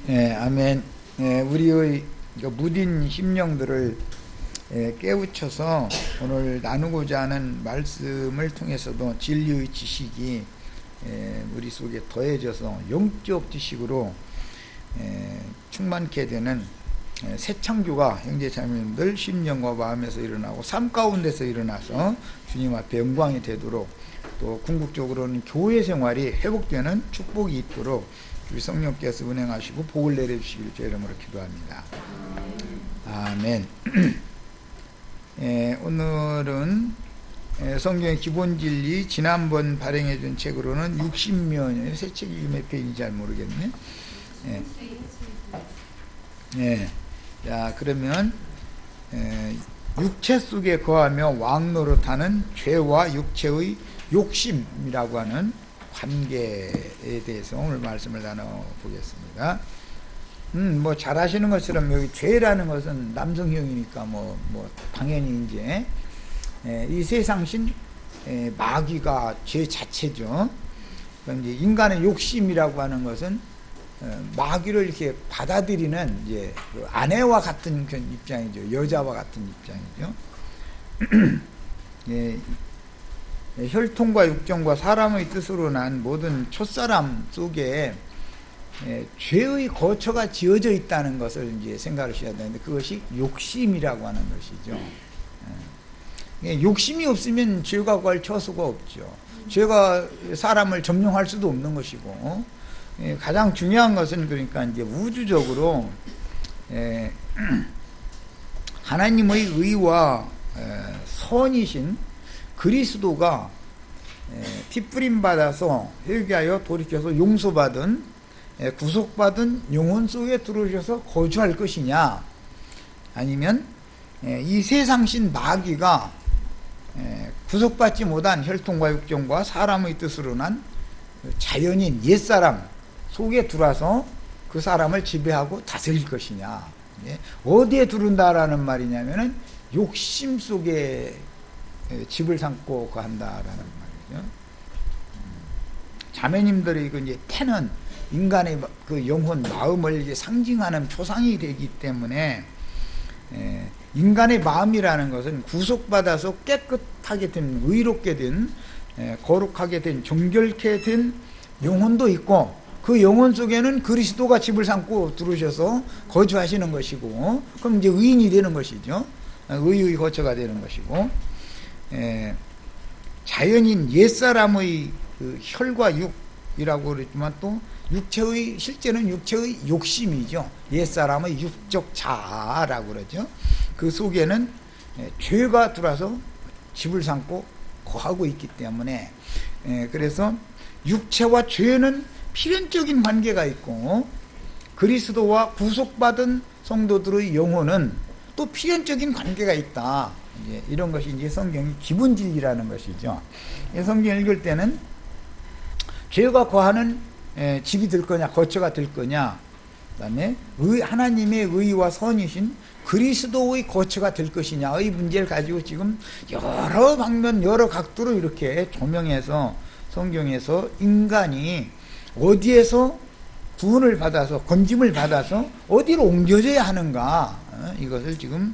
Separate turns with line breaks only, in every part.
아멘. 우리의 무딘 심령들을 깨우쳐서 오늘 나누고자 하는 말씀을 통해서도 진리의 지식이 우리 속에 더해져서 영적 지식으로 충만케 되는 새 창조가 형제자매님들 심령과 마음에서 일어나고 삶 가운데서 일어나서 주님 앞에 영광이 되도록, 또 궁극적으로는 교회 생활이 회복되는 축복이 있도록 우리 성령께서 운행하시고 복을 내려주시기를 주 이름으로 기도합니다. 아멘. 오늘은 성경의 기본 진리, 지난번 발행해 준 책으로는 60면이에요. 새 책이 몇 페이지인지 잘 모르겠네. 자, 그러면 육체 속에 거하며 왕노릇하는 죄와 육체의 욕심이라고 하는 관계에 대해서 오늘 말씀을 나눠보겠습니다. 뭐 잘 아시는 것처럼 여기 죄라는 것은 남성형이니까 뭐 당연히 이제 이 세상신 마귀가 죄 자체죠. 그러니까 이제 인간의 욕심이라고 하는 것은 마귀를 이렇게 받아들이는 이제 그 아내와 같은 그런 입장이죠. 여자와 같은 입장이죠. 혈통과 육정과 사람의 뜻으로 난 모든 첫사람 속에 죄의 거처가 지어져 있다는 것을 이제 생각하셔야 되는데, 그것이 욕심이라고 하는 것이죠. 욕심이 없으면 죄가 구할 처소가 없죠. 죄가 사람을 점령할 수도 없는 것이고, 가장 중요한 것은 그러니까 이제 우주적으로 하나님의 의와 선이신 그리스도가 핏부림 받아서 회개하여 돌이켜서 용서받은 구속받은 영혼 속에 들어오셔서 거주할 것이냐, 아니면 이 세상신 마귀가 구속받지 못한 혈통과 육정과 사람의 뜻으로 난 자연인 옛사람 속에 들어와서 그 사람을 지배하고 다스릴 것이냐. 어디에 들어온다라는 말이냐면은 욕심 속에 집을 삼고 한다라는 말이죠. 자매님들의 그 이제 태는 인간의 그 영혼, 마음을 이제 상징하는 표상이 되기 때문에 인간의 마음이라는 것은 구속받아서 깨끗하게 된, 의롭게 된, 거룩하게 된, 정결케 된 영혼도 있고, 그 영혼 속에는 그리스도가 집을 삼고 들어오셔서 거주하시는 것이고, 그럼 이제 의인이 되는 것이죠. 의의 거처가 되는 것이고, 자연인 옛사람의 그 혈과 육이라고 그랬지만 또 육체의, 실제는 육체의 욕심이죠. 옛사람의 육적 자아라고 그러죠. 그 속에는 죄가 들어와서 집을 삼고 거하고 있기 때문에, 그래서 육체와 죄는 필연적인 관계가 있고, 그리스도와 구속받은 성도들의 영혼은 또 필연적인 관계가 있다. 이런 것이 이제 성경의 기본 진리라는 것이죠. 성경 읽을 때는 죄가 거하는 집이 될 거냐, 거처가 될 거냐, 그 다음에 하나님의 의와 선이신 그리스도의 거처가 될 것이냐의 문제를 가지고 지금 여러 방면, 여러 각도로 이렇게 조명해서 성경에서 인간이 어디에서 구원을 받아서, 건짐을 받아서 어디로 옮겨져야 하는가, 이것을 지금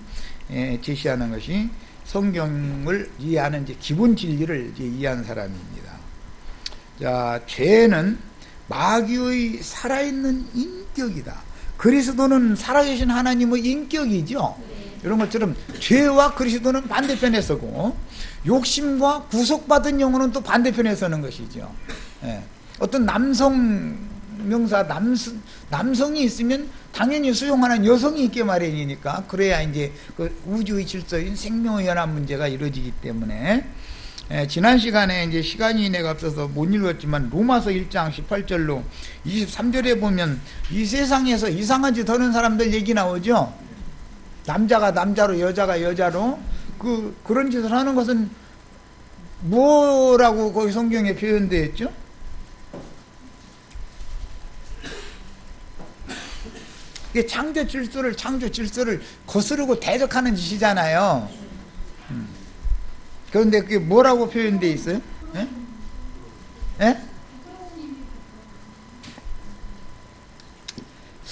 제시하는 것이 성경을 이해하는 이제 기본 진리를 이제 이해하는 사람입니다. 자, 죄는 마귀의 살아있는 인격이다. 그리스도는 살아계신 하나님의 인격이죠. 이런 것처럼 죄와 그리스도는 반대편에 서고, 욕심과 구속받은 영혼은 또 반대편에 서는 것이죠. 어떤 남성 명사, 남성이 있으면 당연히 수용하는 여성이 있게 마련이니까, 그래야 이제 그 우주의 질서인 생명의 연합 문제가 이루어지기 때문에, 지난 시간에 이제 시간이 내가 없어서 못 읽었지만 로마서 1장 18절로 23절에 보면 이 세상에서 이상한 짓 하는 사람들 얘기 나오죠. 남자가 남자로, 여자가 여자로 그런 짓을 하는 것은 뭐라고 거기 성경에 표현되어 있죠? 이게 창조 질서를 거스르고 대적하는 짓이잖아요. 그런데 그게 뭐라고 표현되어 있어요?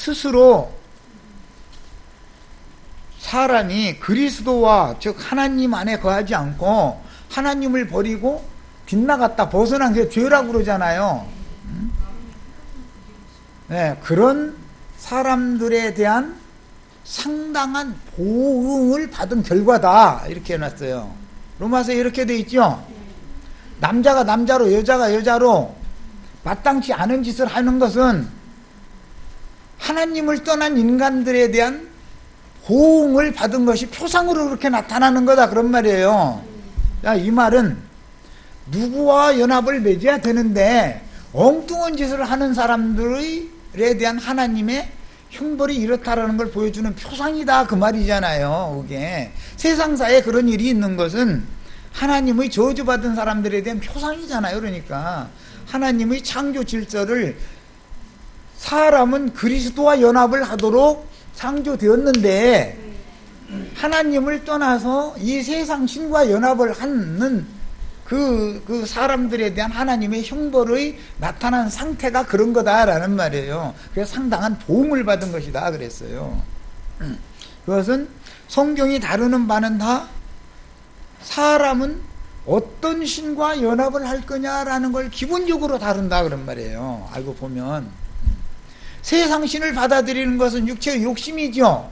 스스로 사람이 그리스도와 즉 하나님 안에 거하지 않고 하나님을 버리고 빗나갔다 벗어난 게 죄라고 그러잖아요. 네, 그런 사람들에 대한 상당한 보응을 받은 결과다 이렇게 해놨어요. 로마서에 이렇게 돼 있죠. 남자가 남자로 여자가 여자로 마땅치 않은 짓을 하는 것은 하나님을 떠난 인간들에 대한 보응을 받은 것이 표상으로 그렇게 나타나는 거다 그런 말이에요. 자, 이 말은 누구와 연합을 맺어야 되는데 엉뚱한 짓을 하는 사람들에 대한 하나님의 형벌이 이렇다라는 걸 보여주는 표상이다 그 말이잖아요. 그게 세상사에 그런 일이 있는 것은 하나님의 저주받은 사람들에 대한 표상이잖아요. 그러니까 하나님의 창조 질서를 사람은 그리스도와 연합을 하도록 창조되었는데 하나님을 떠나서 이 세상 신과 연합을 하는 그 사람들에 대한 하나님의 형벌의 나타난 상태가 그런 거다라는 말이에요. 그래서 상당한 도움을 받은 것이다 그랬어요. 그것은 성경이 다루는 바는 다 사람은 어떤 신과 연합을 할 거냐라는 걸 기본적으로 다룬다 그런 말이에요. 알고 보면 세상 신을 받아들이는 것은 육체의 욕심이죠.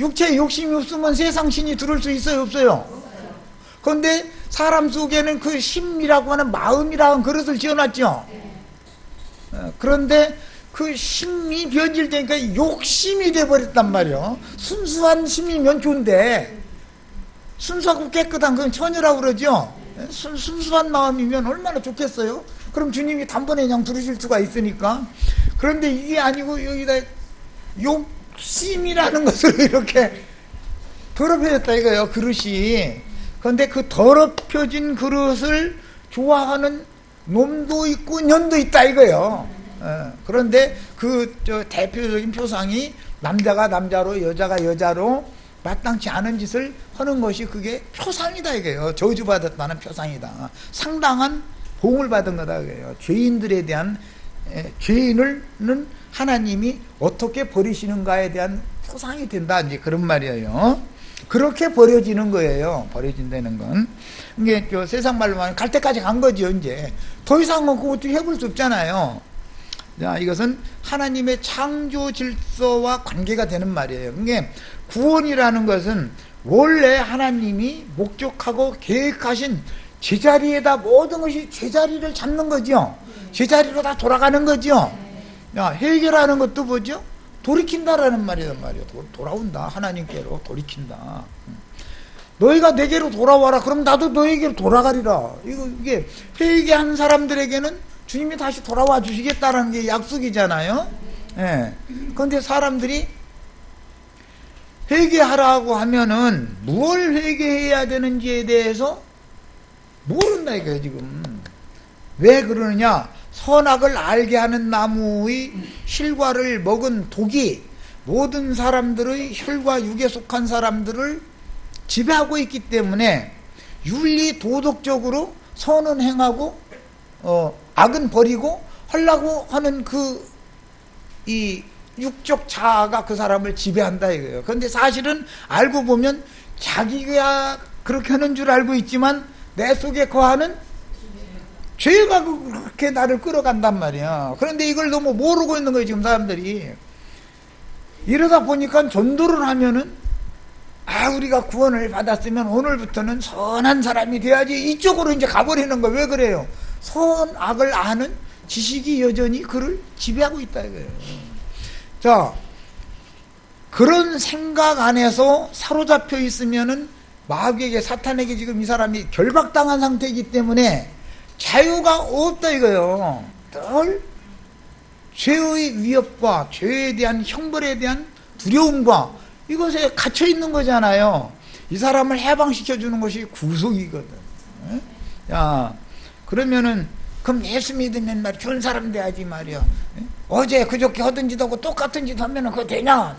육체의 욕심이 없으면 세상 신이 들을 수 있어요 없어요? 그런데 사람 속에는 그 심이라고 하는 마음이라는 그릇을 지어놨죠. 그런데 그 심이 변질되니까 욕심이 돼버렸단 말이에요. 순수한 심이면 좋은데 순수하고 깨끗한 건 천이라고 그러죠. 순수한 마음이면 얼마나 좋겠어요. 그럼 주님이 단번에 그냥 들으실 수가 있으니까. 그런데 이게 아니고 여기다 욕심이라는 것을 이렇게 더럽혀졌다 이거예요. 그릇이. 그런데 그 더럽혀진 그릇을 좋아하는 놈도 있고 년도 있다 이거예요. 그런데 그 대표적인 표상이 남자가 남자로 여자가 여자로 마땅치 않은 짓을 하는 것이 그게 표상이다 이거예요. 저주받았다는 표상이다. 상당한 보응을 받은 거다 이거예요. 죄인들에 대한 죄인을 하나님이 어떻게 버리시는가에 대한 표상이 된다 이제 그런 말이에요. 그렇게 버려지는 거예요. 버려진다는 건 이게 세상 말로 말하면 갈 때까지 간 거죠. 이제 더 이상은 그거 어떻게 해볼 수 없잖아요. 자, 이것은 하나님의 창조 질서와 관계가 되는 말이에요. 이게 구원이라는 것은 원래 하나님이 목적하고 계획하신 제자리에다 모든 것이 제자리를 잡는 거죠. 제자리로 다 돌아가는 거죠. 야, 해결하는 것도 뭐죠? 돌이킨다라는 말이란 말이에요. 돌아온다. 하나님께로 돌이킨다. 너희가 내게로 돌아와라. 그럼 나도 너에게로 돌아가리라. 이게 회개한 사람들에게는 주님이 다시 돌아와 주시겠다라는 게 약속이잖아요. 예. 그런데 사람들이 회개하라고 하면은 뭘 회개해야 되는지에 대해서 모른다 이거예요 지금. 왜 그러느냐? 선악을 알게 하는 나무의 실과를 먹은 독이 모든 사람들의 혈과 육에 속한 사람들을 지배하고 있기 때문에 윤리 도덕적으로 선은 행하고 악은 버리고 하려고 하는 이 육적 자아가 그 사람을 지배한다 이거예요. 그런데 사실은 알고 보면 자기가 그렇게 하는 줄 알고 있지만 내 속에 거하는 죄가 그렇게 나를 끌어간단 말이야. 그런데 이걸 너무 모르고 있는 거예요 지금 사람들이. 이러다 보니까 전도를 하면은 우리가 구원을 받았으면 오늘부터는 선한 사람이 돼야지 이쪽으로 이제 가버리는 거예요. 왜 그래요? 선악을 아는 지식이 여전히 그를 지배하고 있다 이거예요. 자, 그런 생각 안에서 사로잡혀 있으면은 마귀에게 사탄에게 지금 이 사람이 결박당한 상태이기 때문에 자유가 없다 이거예요. 늘 죄의 위협과 죄에 대한 형벌에 대한 두려움과 이것에 갇혀 있는 거잖아요. 이 사람을 해방시켜 주는 것이 구속이거든. 야, 그러면은 그럼 예수 믿으면 말이야 좋은 사람 돼야지 말이야. 어제 그저께 하던 짓 하고 똑같은 짓 하면은 그거 되냐?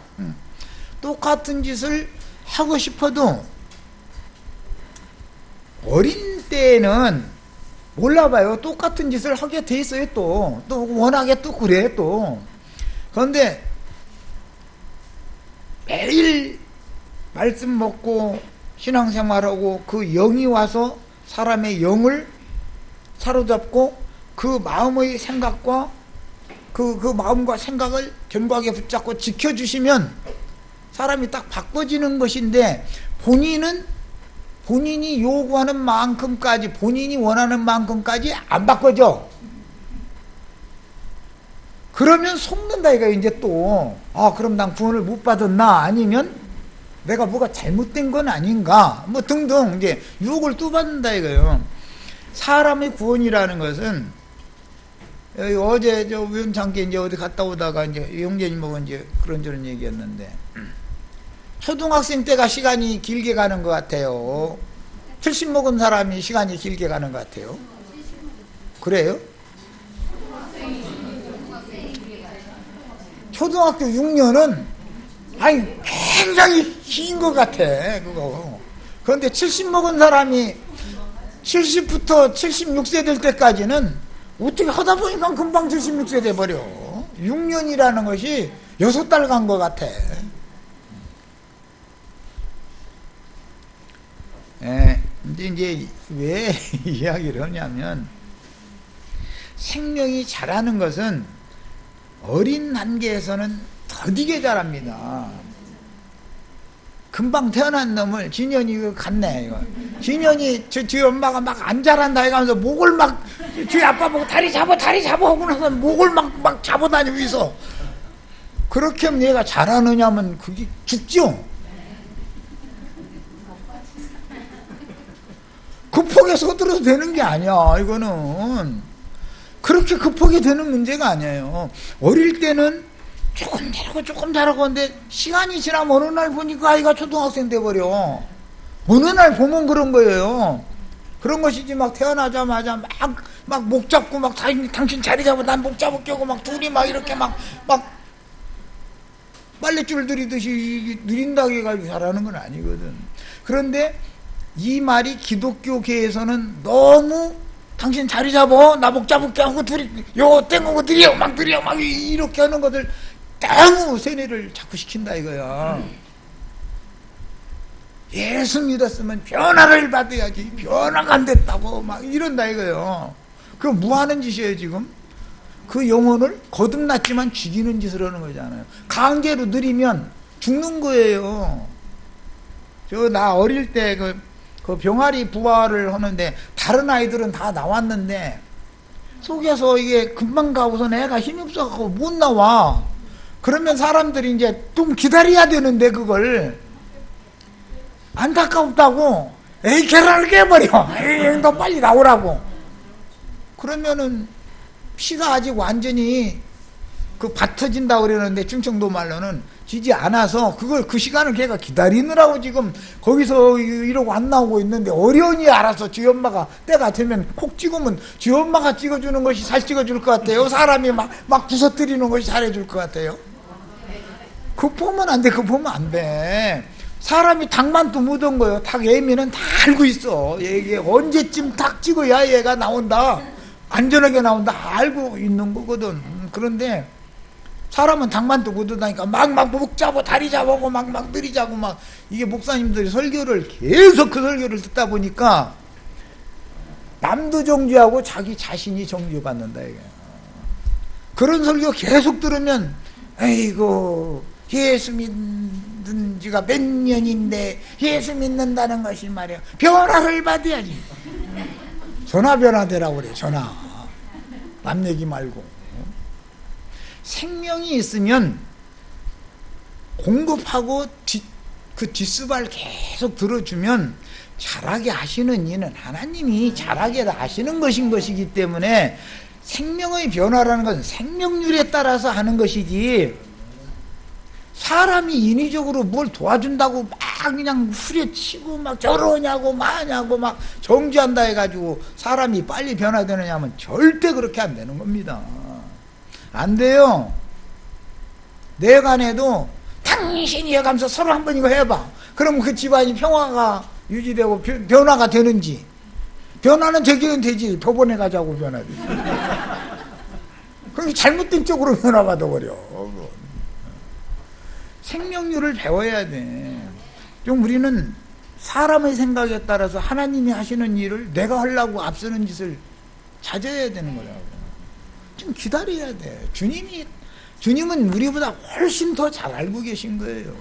똑같은 짓을 하고 싶어도 어린 때에는 몰라봐요. 똑같은 짓을 하게 돼 있어요. 또 워낙에 또 그래 또. 그런데 매일 말씀 먹고 신앙생활하고 그 영이 와서 사람의 영을 사로잡고 그 마음의 생각과 그 마음과 생각을 견고하게 붙잡고 지켜주시면 사람이 딱 바꿔지는 것인데, 본인이 요구하는 만큼까지, 본인이 원하는 만큼까지 안 바꿔져. 그러면 속는다 이거. 이제 또 그럼 난 구원을 못 받았나, 아니면 내가 뭐가 잘못된 건 아닌가, 뭐 등등 이제 유혹을 또 받는다 이거예요. 사람의 구원이라는 것은, 어제 저 우연찮게 이제 어디 갔다 오다가 이제 영재님하고 이제 그런저런 얘기했는데, 초등학생 때가 시간이 길게 가는 것 같아요. 70 먹은 사람이 시간이 길게 가는 것 같아요. 그래요? 초등학교 6년은 굉장히 긴 것 같아 그거. 그런데 70 먹은 사람이 70부터 76세 될 때까지는 어떻게 하다 보니까 금방 76세 돼버려. 6년이라는 것이 6달 간 것 같아. 이제 왜 이야기를 하냐면, 생명이 자라는 것은 어린 단계에서는 더디게 자랍니다. 금방 태어난 놈을, 진현이 이거 같네 이거. 진현이 저희 엄마가 막 안 자란다 해가면서 목을 막 저희 아빠 보고 다리 잡아 하고 나서 목을 막 잡아다니고 있어. 그렇게 하면 얘가 자라느냐면 그게 죽죠. 급하게 서들어서 되는 게 아니야. 이거는 그렇게 급하게 되는 문제가 아니에요. 어릴 때는 조금 자라고 하는데, 시간이 지나면 어느 날 보니까 아이가 초등학생 돼버려. 어느 날 보면 그런 거예요. 그런 것이지, 막 태어나자마자 막 목 잡고 막 당신 자리 잡아 난 목 잡을게 하고 막 둘이 막 이렇게 막 빨랫줄 들이듯이 느린다고 해가지고 잘하는 건 아니거든. 그런데 이 말이 기독교계에서는 너무 당신 자리 잡아 나 목 잡을게 하고 둘이 요 땡기고 들여 막 이렇게 하는 것을 너무 세뇌를 자꾸 시킨다 이거야. 예수 믿었으면 변화를 받아야지, 변화가 안 됐다고 막 이런다 이거예요. 그럼 뭐 하는 짓이에요 지금? 그 영혼을 거듭났지만 죽이는 짓을 하는 거잖아요. 강제로 느리면 죽는 거예요. 나 어릴 때 그 병아리 부화를 하는데, 다른 아이들은 다 나왔는데 속에서 이게 금방 가고선 애가 힘이 없어갖고 못 나와. 그러면 사람들이 이제 좀 기다려야 되는데, 그걸 안타깝다고 에이 계란을 깨버려. 에이 너 빨리 나오라고. 그러면은 피가 아직 완전히 밭 터진다고 그러는데, 충청도 말로는 지지 않아서 그걸 그 시간을 걔가 기다리느라고 지금 거기서 이러고 안 나오고 있는데, 어련히 알아서 지 엄마가 때가 되면 콕 찍으면 지 엄마가 찍어주는 것이 잘 찍어줄 것 같아요? 사람이 막 부서뜨리는 것이 잘해줄 것 같아요? 급하면 안 돼. 급하면 안 돼. 사람이 닭만 또 묻은 거예요. 닭 애미는 다 알고 있어. 얘 언제쯤 닭 찍어야 얘가 나온다, 안전하게 나온다 알고 있는 거거든. 그런데 사람은 닭만 또 묻어다니까 막 목 잡아 다리 잡아고 막 느리자고 막. 이게 목사님들이 설교를 계속 그 설교를 듣다 보니까 남도 정죄하고 자기 자신이 정죄받는다 이게. 그런 설교 계속 들으면, 에이고 예수 믿는 지가 몇 년인데 예수 믿는다는 것이 말이야 변화를 받아야지. 전화 변화되라고 그래. 전화. 남 얘기 말고. 생명이 있으면 공급하고 그 뒷수발 계속 들어주면 자라게 하시는 이는 하나님이 자라게 하시는 것이기 때문에, 생명의 변화라는 것은 생명률에 따라서 하는 것이지, 사람이 인위적으로 뭘 도와준다고 막 그냥 후려치고 막 저러냐고 마냐고 막 정지한다 해가지고 사람이 빨리 변화되느냐 하면 절대 그렇게 안 되는 겁니다. 안 돼요. 내간에도 당신이 해가면서 서로 한번 이거 해봐. 그럼 그 집안이 평화가 유지되고 변화가 되는지. 변화는 되기는 되지. 법원에 가자고 변화되지. 그럼 잘못된 쪽으로 변화받아버려. 생명률을 배워야 돼. 좀 우리는 사람의 생각에 따라서 하나님이 하시는 일을 내가 하려고 앞서는 짓을 자제해야 되는 거라고. 좀 기다려야 돼. 주님은 우리보다 훨씬 더 잘 알고 계신 거예요.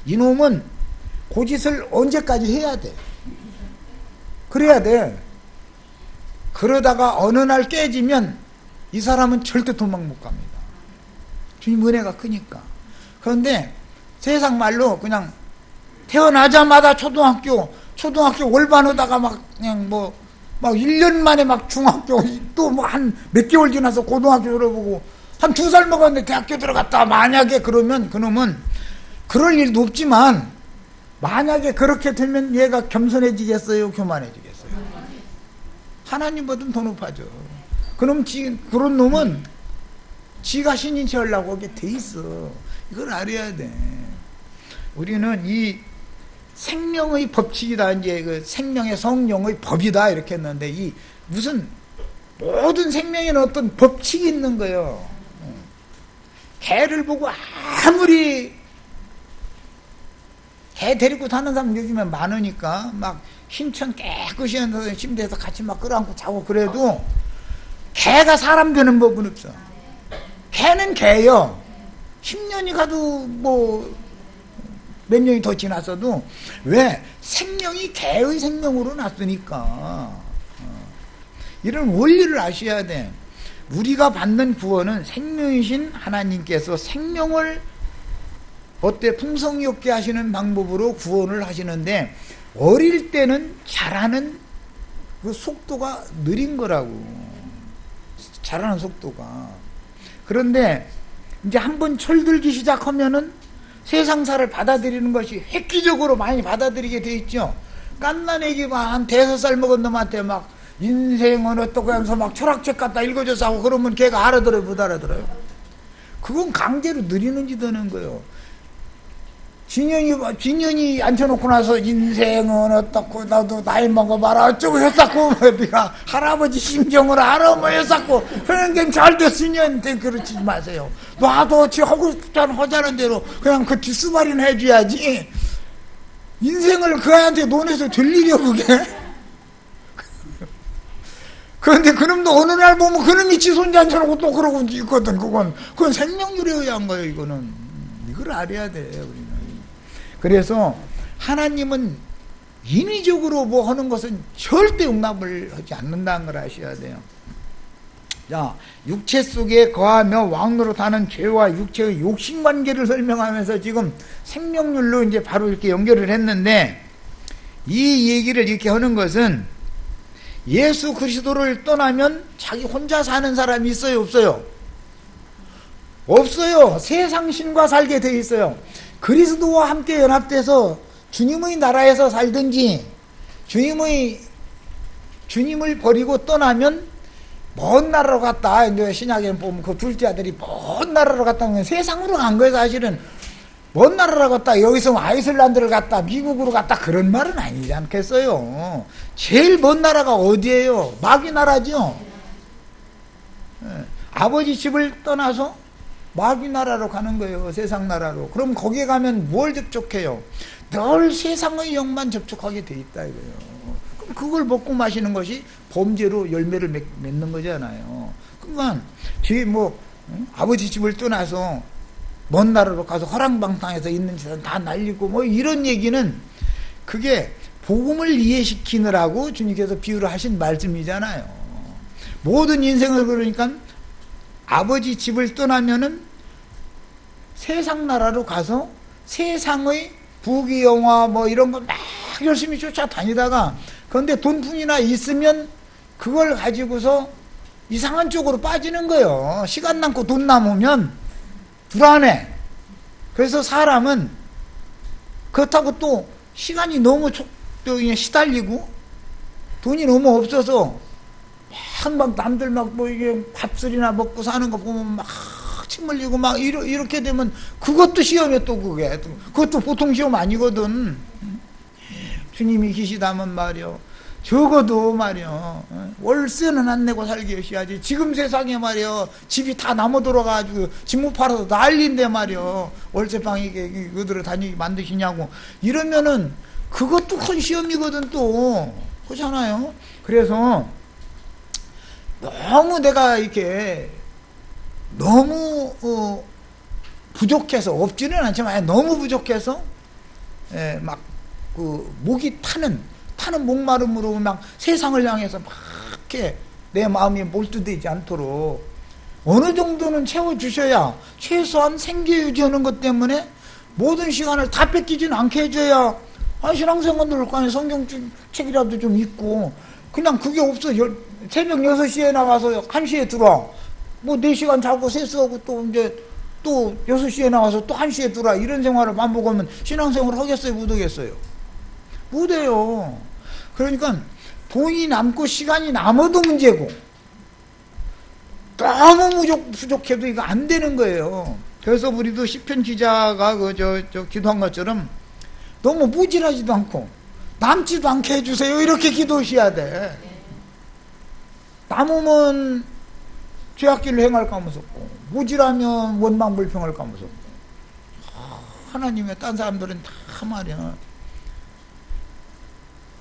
이놈은 그 짓을 언제까지 해야 돼? 그래야 돼. 그러다가 어느 날 깨지면 이 사람은 절대 도망 못 갑니다. 주님 은혜가 크니까. 그런데 세상 말로 그냥 태어나자마자 초등학교 올반하다가 그냥 막 1년 만에 막 중학교, 또 한 몇 개월 지나서 고등학교 들어보고 한 2살 먹었는데 대학교 들어갔다. 만약에 그러면 그놈은 그럴 일도 없지만 만약에 그렇게 되면 얘가 겸손해지겠어요? 교만해지겠어요? 하나님보다는 더 높아져. 그런 놈은 지가 신인 체 하려고 하게 돼 있어. 이걸 알아야 돼. 우리는 이 생명의 법칙이다, 이제 그 생명의 성령의 법이다 이렇게 했는데, 이 무슨 모든 생명에는 어떤 법칙이 있는 거예요. 개를 보고 아무리 개 데리고 사는 사람 요즘에 많으니까 막 신천 깨끗이 해서 침대에서 같이 막 끌어안고 자고 그래도 개가 사람 되는 법은 없어. 개는 개요. 10년이 가도 뭐 몇 년이 더 지났어도, 왜? 생명이 개의 생명으로 났으니까. 이런 원리를 아셔야 돼. 우리가 받는 구원은 생명이신 하나님께서 생명을 풍성이 없게 하시는 방법으로 구원을 하시는데, 어릴 때는 자라는 그 속도가 느린 거라고. 자라는 속도가. 그런데 이제 한번 철들기 시작하면은 세상사를 받아들이는 것이 획기적으로 많이 받아들이게 돼 있죠. 깐난애기가 한 5살 먹은 놈한테 막 인생은 어떻고 하면서 막 철학책 갖다 읽어줘서 하고 그러면 걔가 알아들어요, 못 알아들어요? 그건 강제로 느리는 짓 하는 거예요. 진년이 앉혀놓고 나서 인생은 어떻고 나도 나이 먹어봐라 어쩌고 했었고 네가 할아버지 심정을 알아 뭐 했었고 그런 게 잘 됐으니한테 그러지 마세요. 나도 지 하고 싶다는 하자는 대로 그냥 그 뒷수발이나 해줘야지. 인생을 그 애한테 논해서 될 일이야 그게. 그런데 그놈도 어느 날 보면 그놈이 지 손자 앉혀놓고 또 그러고 있거든. 그건 생명률에 의한 거예요. 이걸 알아야 돼 우리는. 그래서 하나님은 인위적으로 뭐 하는 것은 절대 용납을 하지 않는다는 걸 아셔야 돼요. 자, 육체 속에 거하며 왕노릇하는 죄와 육체의 욕심 관계를 설명하면서 지금 생명률로 이제 바로 이렇게 연결을 했는데, 이 얘기를 이렇게 하는 것은 예수 그리스도를 떠나면 자기 혼자 사는 사람이 있어요, 없어요? 없어요. 세상 신과 살게 돼 있어요. 그리스도와 함께 연합돼서 주님의 나라에서 살든지, 주님을 버리고 떠나면 먼 나라로 갔다. 이제 신약에 보면 그 둘째 아들이 먼 나라로 갔다 하면 세상으로 간 거예요. 사실은 먼 나라로 갔다, 여기서 아이슬란드를 갔다, 미국으로 갔다, 그런 말은 아니지 않겠어요? 제일 먼 나라가 어디예요? 마귀 나라죠. 아버지 집을 떠나서 마귀 나라로 가는 거예요. 세상 나라로. 그럼 거기에 가면 뭘 접촉해요? 늘 세상의 영만 접촉하게 돼 있다 이거예요. 그럼 그걸 먹고 마시는 것이 범죄로 열매를 맺는 거잖아요. 그러니까 뒤에 아버지 집을 떠나서 먼 나라로 가서 허랑방탕해서 있는 짓은 다 날리고 뭐 이런 얘기는, 그게 복음을 이해시키느라고 주님께서 비유를 하신 말씀이잖아요. 모든 인생을 그러니까 아버지 집을 떠나면은 세상 나라로 가서 세상의 부귀영화 뭐 이런 거 막 열심히 쫓아다니다가, 그런데 돈뿐이나 있으면 그걸 가지고서 이상한 쪽으로 빠지는 거예요. 시간 남고 돈 남으면 불안해. 그래서 사람은 그렇다고 또 시간이 너무 시달리고 돈이 너무 없어서 막 남들 이게 밥술이나 먹고 사는 거 보면 막 침 흘리고 막 이렇게 되면 그것도 시험이야. 또 그것도 보통 시험 아니거든. 주님이 계시다면 말이요, 적어도 말이야 월세는 안 내고 살게 하셔야지. 지금 세상에 말이야 집이 다 나무 들어가지고 집 못 팔아서 난리인데 말이야 월세방에 어디로 다니게 만드시냐고. 이러면은 그것도 큰 시험이거든 또. 그렇잖아요. 그래서 너무 내가 이렇게 너무 부족해서, 없지는 않지만 너무 부족해서 막 그 목이 타는 목마름으로 막 세상을 향해서 막 이렇게 내 마음이 몰두되지 않도록 어느 정도는 채워주셔야, 최소한 생계 유지하는 것 때문에 모든 시간을 다 뺏기지는 않게 해줘야 신앙생활들 간에 성경책이라도 좀 읽고. 그냥 그게 없어. 새벽 6시에 나가서 1시에 들어와. 뭐 4시간 자고 세수하고 또 이제 또 6시에 나와서 또 1시에 들어와. 이런 생활을 반복하면 신앙생활을 하겠어요? 못 하겠어요? 못 해요. 그러니까 돈이 남고 시간이 남아도 문제고, 너무 부족해도 이거 안 되는 거예요. 그래서 우리도 시편 기자가 기도한 것처럼 너무 모질하지도 않고 남지도 않게 해주세요. 이렇게 기도하셔야 돼. 남으면 죄악기를 행할까 무섭고, 모질하면 원망불평할까 무섭고. 하나님의 딴 사람들은 다 말이야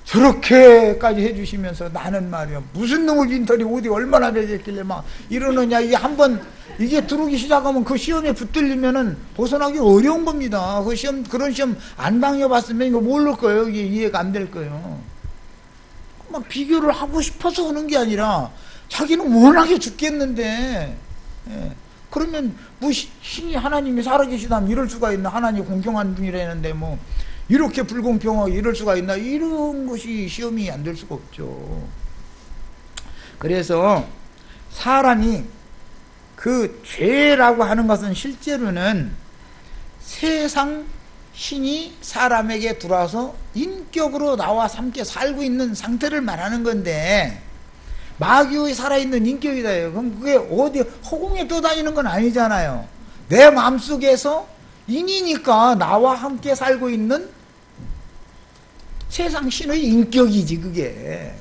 저렇게까지 해주시면서 나는 말이야 무슨 놈의 빈털이 어디 얼마나 되겠길래 막 이러느냐. 이게 한번 이게 들어오기 시작하면 그 시험에 붙들리면은 벗어나기 어려운 겁니다. 그 시험, 그런 시험 안 당해봤으면 이거 모를 거예요. 이게 이해가 안 될 거예요. 막 비교를 하고 싶어서 하는 게 아니라 자기는 워낙에 죽겠는데, 그러면 뭐 신이 하나님이 살아계시다면 이럴 수가 있나. 하나님 공평한 분이라는데 뭐 이렇게 불공평하게 이럴 수가 있나. 이런 것이 시험이 안 될 수가 없죠. 그래서 사람이 그 죄라고 하는 것은 실제로는 세상 신이 사람에게 들어와서 인격으로 나와 함께 살고 있는 상태를 말하는 건데, 마귀의 살아있는 인격이다. 그럼 그게 어디 허공에 떠다니는 건 아니잖아요. 내 마음속에서 인이니까 나와 함께 살고 있는 세상 신의 인격이지 그게.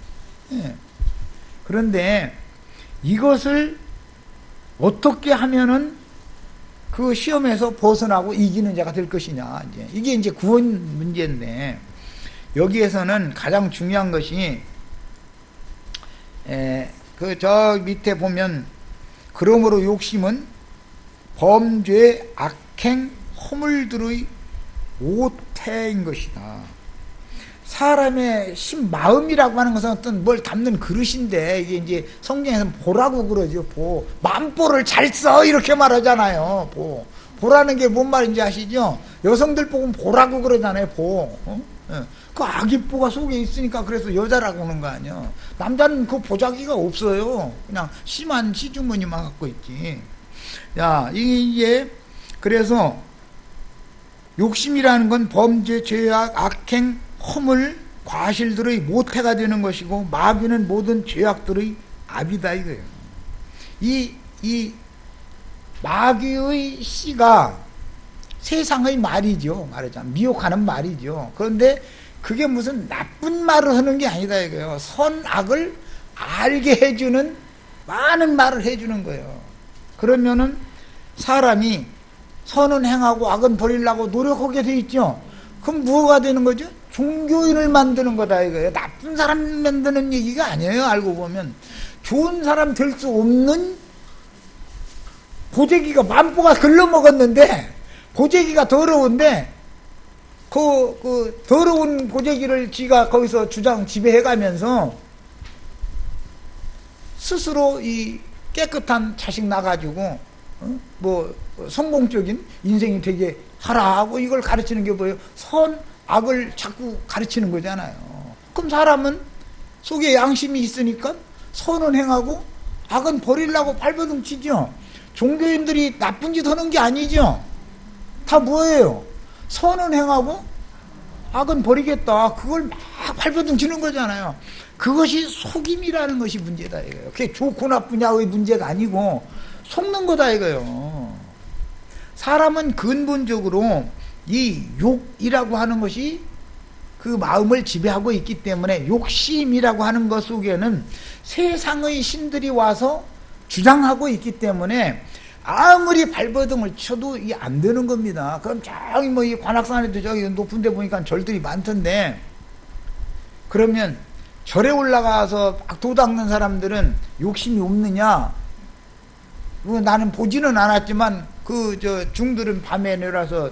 그런데 이것을 어떻게 하면은 그 시험에서 벗어나고 이기는 자가 될 것이냐. 이게 이제 구원 문제인데, 여기에서는 가장 중요한 것이 그 저 밑에 보면 그러므로 욕심은 범죄, 악행, 허물들의 오태인 것이다. 사람의 마음이라고 하는 것은 어떤 뭘 담는 그릇인데, 이게 이제 성경에서는 보라고 그러죠. 만보를 잘 써 이렇게 말하잖아요. 보라는 게 뭔 말인지 아시죠? 여성들 보면 보라고 그러잖아요. 그 아기뽀가 속에 있으니까 그래서 여자라고 하는 거 아니야. 남자는 그 보자기가 없어요. 그냥 심한 시주머니만 갖고 있지. 야, 이게 그래서 욕심이라는 건 범죄, 죄악, 악행, 허물, 과실들의 모태가 되는 것이고, 마귀는 모든 죄악들의 압이다 이거예요. 이 마귀의 씨가 세상의 말이죠. 말하자면 미혹하는 말이죠. 그런데 그게 무슨 나쁜 말을 하는 게 아니다 이거예요. 선악을 알게 해주는 많은 말을 해주는 거예요. 그러면은 사람이 선은 행하고 악은 버리려고 노력하게 돼 있죠. 그럼 뭐가 되는 거죠? 종교인을 만드는 거다 이거예요. 나쁜 사람 만드는 얘기가 아니에요. 알고 보면 좋은 사람 될 수 없는 보재기가 만보가 글러먹었는데, 보재기가 더러운데 그 더러운 보재기를 지가 거기서 지배해가면서 스스로 이 깨끗한 자식 나가지고 뭐 성공적인 인생이 되게 하라고 이걸 가르치는 게 뭐예요? 선악을 자꾸 가르치는 거잖아요. 그럼 사람은 속에 양심이 있으니까 선은 행하고 악은 버리려고 발버둥 치죠. 종교인들이 나쁜 짓 하는 게 아니죠. 다 뭐예요? 선은 행하고 악은 버리겠다. 그걸 막 발버둥 치는 거잖아요. 그것이 속임이라는 것이 문제다 이거예요. 그게 좋고 나쁘냐의 문제가 아니고 속는 거다 이거예요. 사람은 근본적으로 이 욕이라고 하는 것이 그 마음을 지배하고 있기 때문에 욕심이라고 하는 것 속에는 세상의 신들이 와서 주장하고 있기 때문에 아무리 발버둥을 쳐도 이게 안 되는 겁니다. 그럼 저기 뭐 이 관악산에도 저기 높은 데 보니까 절들이 많던데, 그러면 절에 올라가서 도 닦는 사람들은 욕심이 없느냐? 나는 보지는 않았지만 그 저 중들은 밤에 내려서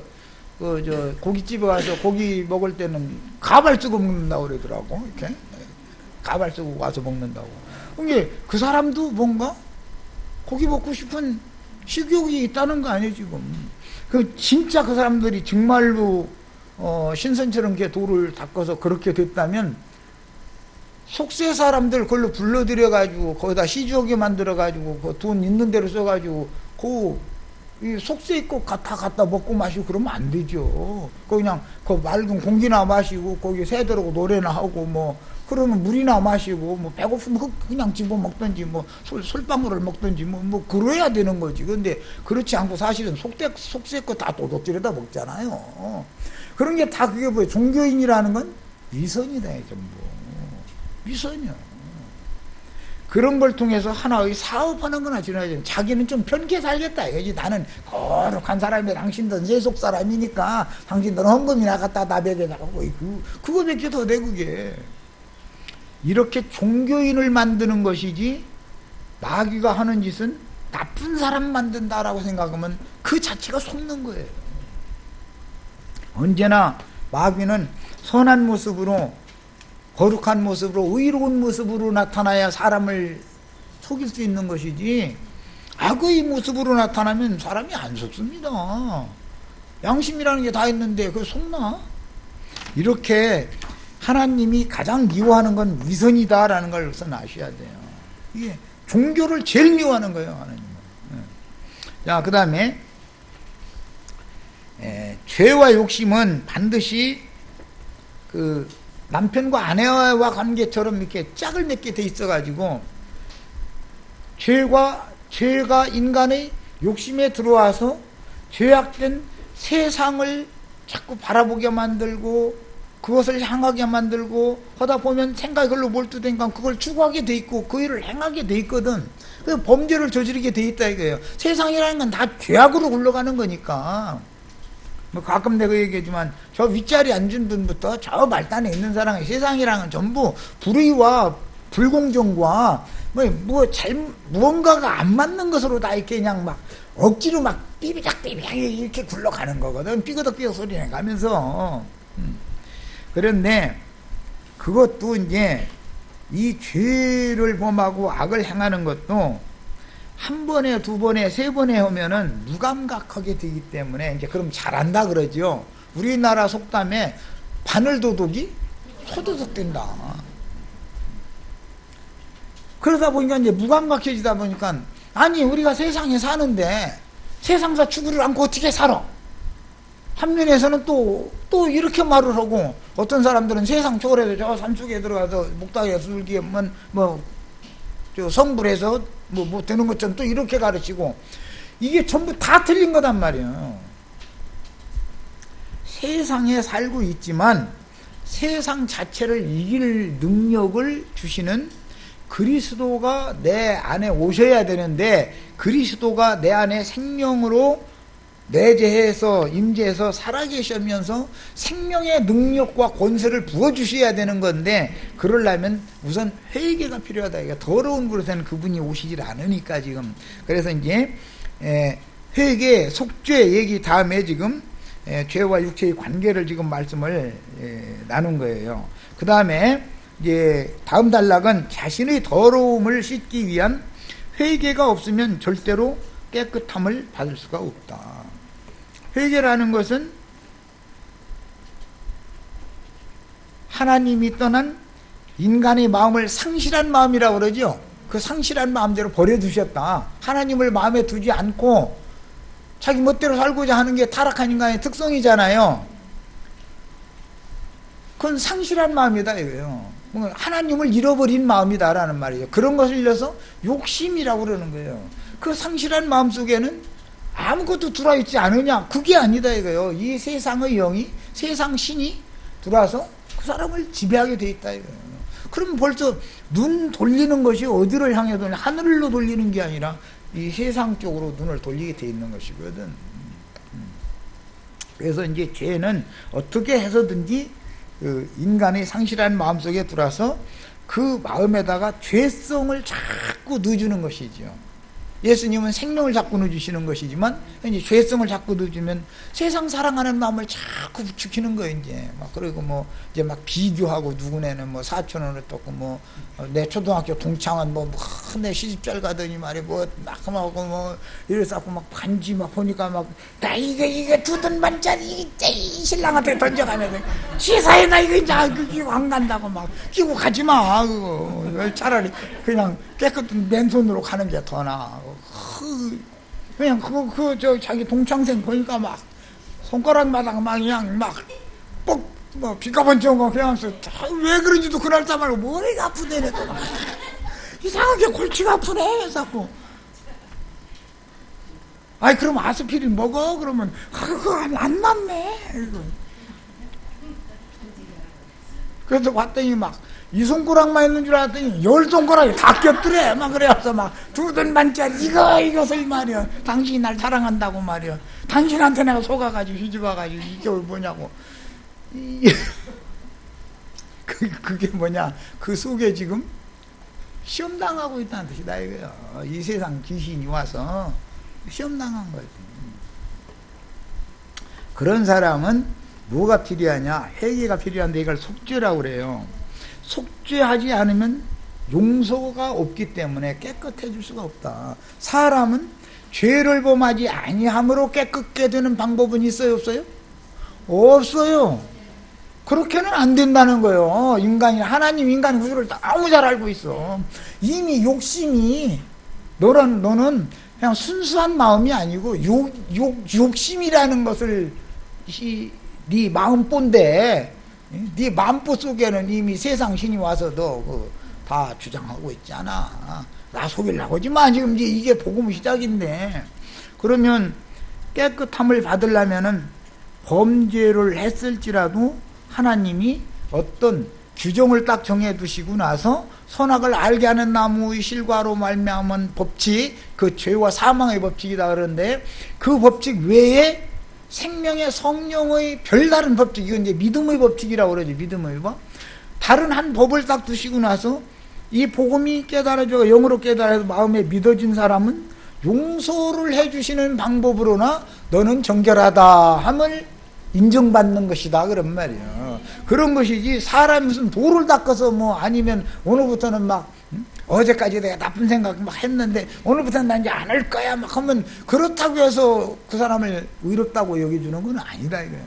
그 저 고깃집에 가서 고기 먹을 때는 가발 쓰고 먹는다고 그러더라고. 이렇게 가발 쓰고 와서 먹는다고. 그게 그 사람도 뭔가 고기 먹고 싶은 식욕이 있다는 거 아니에요 지금. 그 진짜 그 사람들이 정말로 신선처럼 게 돌을 닦아서 그렇게 됐다면 속세 사람들 그걸로 불러들여 가지고 거기다 시주하게 만들어 가지고 그 돈 있는 대로 써 가지고 이 속세 있고 갖다 먹고 마시고 그러면 안 되죠. 그냥 그 맑은 공기나 마시고 거기 새들하고 노래나 하고 뭐 그러면 물이나 마시고 뭐 배고프면 그냥 집어 먹든지 뭐 솔방울을 먹든지 뭐 그래야 되는 거지. 근데 그렇지 않고 사실은 속세 거 다 도둑질에다 먹잖아요. 그런 게 다 그게 뭐예요? 종교인이라는 건 위선이다 전부. 위선이요. 그런 걸 통해서 하나의 사업하는 거나 지나야지. 자기는 좀 편게 살겠다 이거지. 나는 거룩한 사람이 당신들은 세속 사람이니까 당신들은 헌금이나 갖다 나백에 나가고 그거밖에 더 돼 그게. 이렇게 종교인을 만드는 것이지 마귀가 하는 짓은 나쁜 사람 만든다라고 생각하면 그 자체가 속는 거예요. 언제나 마귀는 선한 모습으로 거룩한 모습으로 의로운 모습으로 나타나야 사람을 속일 수 있는 것이지 악의 모습으로 나타나면 사람이 안 속습니다. 양심이라는 게 다 있는데 그거 속나? 이렇게 하나님이 가장 미워하는 건 위선이다라는 걸 우선 아셔야 돼요. 이게 종교를 제일 미워하는 거예요, 하나님은. 자, 그 다음에 죄와 욕심은 반드시 그 남편과 아내와 관계처럼 이렇게 짝을 맺게 돼 있어가지고 죄가 인간의 욕심에 들어와서 죄악된 세상을 자꾸 바라보게 만들고 그것을 향하게 만들고 하다 보면 생각이 그걸로 몰두되니까 그걸 추구하게 돼 있고 그 일을 행하게 돼 있거든. 그 범죄를 저지르게 돼 있다 이거예요. 세상이라는 건 다 죄악으로 굴러가는 거니까. 뭐 가끔 내가 얘기하지만 저 윗자리 앉은 분부터 저 말단에 있는 사람이 세상이라는 건 전부 불의와 불공정과 무언가가 안 맞는 것으로 다 이렇게 그냥 막 억지로 막 삐비작 이렇게 굴러가는 거거든. 삐그덕 소리 내가면서. 그런데 그것도 이제 이 죄를 범하고 악을 행하는 것도 한 번에 두 번에 세 번에 하면은 무감각하게 되기 때문에 이제 그럼 잘한다 그러죠. 우리나라 속담에 바늘도둑이 소도둑 된다. 그러다 보니까 이제 무감각해지다 보니까 아니 우리가 세상에 사는데 세상사 추구를 않고 어떻게 살아? 한면에서는 또 이렇게 말을 하고 어떤 사람들은 세상 초월해서 저 산속에 들어가서 목닥에 술기면 저 성불해서 뭐 되는 것처럼 또 이렇게 가르치고 이게 전부 다 틀린 거단 말이에요. 세상에 살고 있지만 세상 자체를 이길 능력을 주시는 그리스도가 내 안에 오셔야 되는데 그리스도가 내 안에 생명으로 내재해서 임재해서 살아계시면서 생명의 능력과 권세를 부어주셔야 되는 건데 그러려면 우선 회개가 필요하다. 그러니까 더러운 그릇에는 그분이 오시질 않으니까 지금. 그래서 이제 회개, 속죄 얘기 다음에 지금 죄와 육체의 관계를 지금 말씀을 나눈 거예요. 그 다음에 이제 다음 단락은 자신의 더러움을 씻기 위한 회개가 없으면 절대로 깨끗함을 받을 수가 없다. 회개라는 것은 하나님이 떠난 인간의 마음을 상실한 마음이라고 그러죠. 그 상실한 마음대로 버려두셨다. 하나님을 마음에 두지 않고 자기 멋대로 살고자 하는 게 타락한 인간의 특성이잖아요. 그건 상실한 마음이다 이거예요. 하나님을 잃어버린 마음이다라는 말이에요. 그런 것을 잃어서 욕심이라고 그러는 거예요. 그 상실한 마음 속에는 아무것도 들어있지 않으냐? 그게 아니다 이거예요. 이 세상의 영이 세상 신이 들어와서 그 사람을 지배하게 돼 있다 이거예요. 그럼 벌써 눈 돌리는 것이 어디를 향해 돌리냐, 하늘로 돌리는 게 아니라 이 세상 쪽으로 눈을 돌리게 돼 있는 것이거든. 그래서 이제 죄는 어떻게 해서든지 그 인간의 상실한 마음속에 들어와서 그 마음에다가 죄성을 자꾸 넣어주는 것이죠. 예수님은 생명을 자꾸 넣어주시는 것이지만 이제 죄성을 자꾸 넣어주면 세상 사랑하는 마음을 자꾸 부추기는 거예요. 이제 막 그리고 뭐 이제 막 비교하고 누구네는 뭐 사촌을 떴고 뭐 내 초등학교 동창은 뭐 내 시집잘 가더니 말이 뭐 막 하고 뭐 이래서 막 반지 막 보니까 막 나 이게 두든 반짜리 이게 신랑한테 던져가면서 시사에 나 이거 이제 끼고 안 간다고 막 끼고 가지 마 그거 차라리 그냥 깨끗한 맨손으로 가는 게 더 나아. 그냥 저 자기 동창생 보니까 막 손가락마다 막 그냥 막 뭐 비가번쩍 거 그냥 왜 그런지도 그날따 말고 머리가 아프대네 또 막 이상하게 골치가 아프네 자꾸. 아이 그럼 아스피린 먹어 그러면 그거 안 낫네. 그래서 봤더니 막 이 손가락만 있는 줄 알았더니 10손가락이 다 꼈더래. 막 그래서 막 두든 반짜리 이것을 말이야. 당신이 날 사랑한다고 말이야. 당신한테 내가 속아가지고 휘집어가지고 이게 뭐냐고. 그게 뭐냐. 그 속에 지금 시험당하고 있다는 뜻이다 이거야. 이 세상 귀신이 와서 시험당한 거지. 그런 사람은 뭐가 필요하냐. 회개가 필요한데 이걸 속죄라고 그래요. 속죄하지 않으면 용서가 없기 때문에 깨끗해질 수가 없다. 사람은 죄를 범하지 아니함으로 깨끗게 되는 방법은 있어요 없어요? 없어요. 그렇게는 안 된다는 거예요. 인간이 하나님 인간 구조를 너무 잘 알고 있어. 이미 욕심이 너는 그냥 순수한 마음이 아니고 욕심이라는 것을 네 마음본데 네 마음보 속에는 이미 세상 신이 와서 너 다 주장하고 있잖아. 나 속이려고 하지만 지금 이게 복음 시작인데. 그러면 깨끗함을 받으려면은 범죄를 했을지라도 하나님이 어떤 규정을 딱 정해 두시고 나서 선악을 알게 하는 나무의 실과로 말미암은 법칙, 그 죄와 사망의 법칙이다 그러는데 그 법칙 외에 생명의 성령의 별다른 법칙, 이건 이제 믿음의 법칙이라고 그러죠. 믿음의 법. 다른 한 법을 딱 두시고 나서 이 복음이 깨달아져 영으로 깨달아서 마음에 믿어진 사람은 용서를 해주시는 방법으로나 너는 정결하다 함을 인정받는 것이다 그런 말이에요. 그런 것이지 사람이 무슨 돌을 닦아서 뭐 아니면 오늘부터는 막 어제까지 내가 나쁜 생각 막 했는데 오늘부터는 난 이제 안 할 거야 막 하면 그렇다고 해서 그 사람을 의롭다고 여겨주는 건 아니다 이거예요.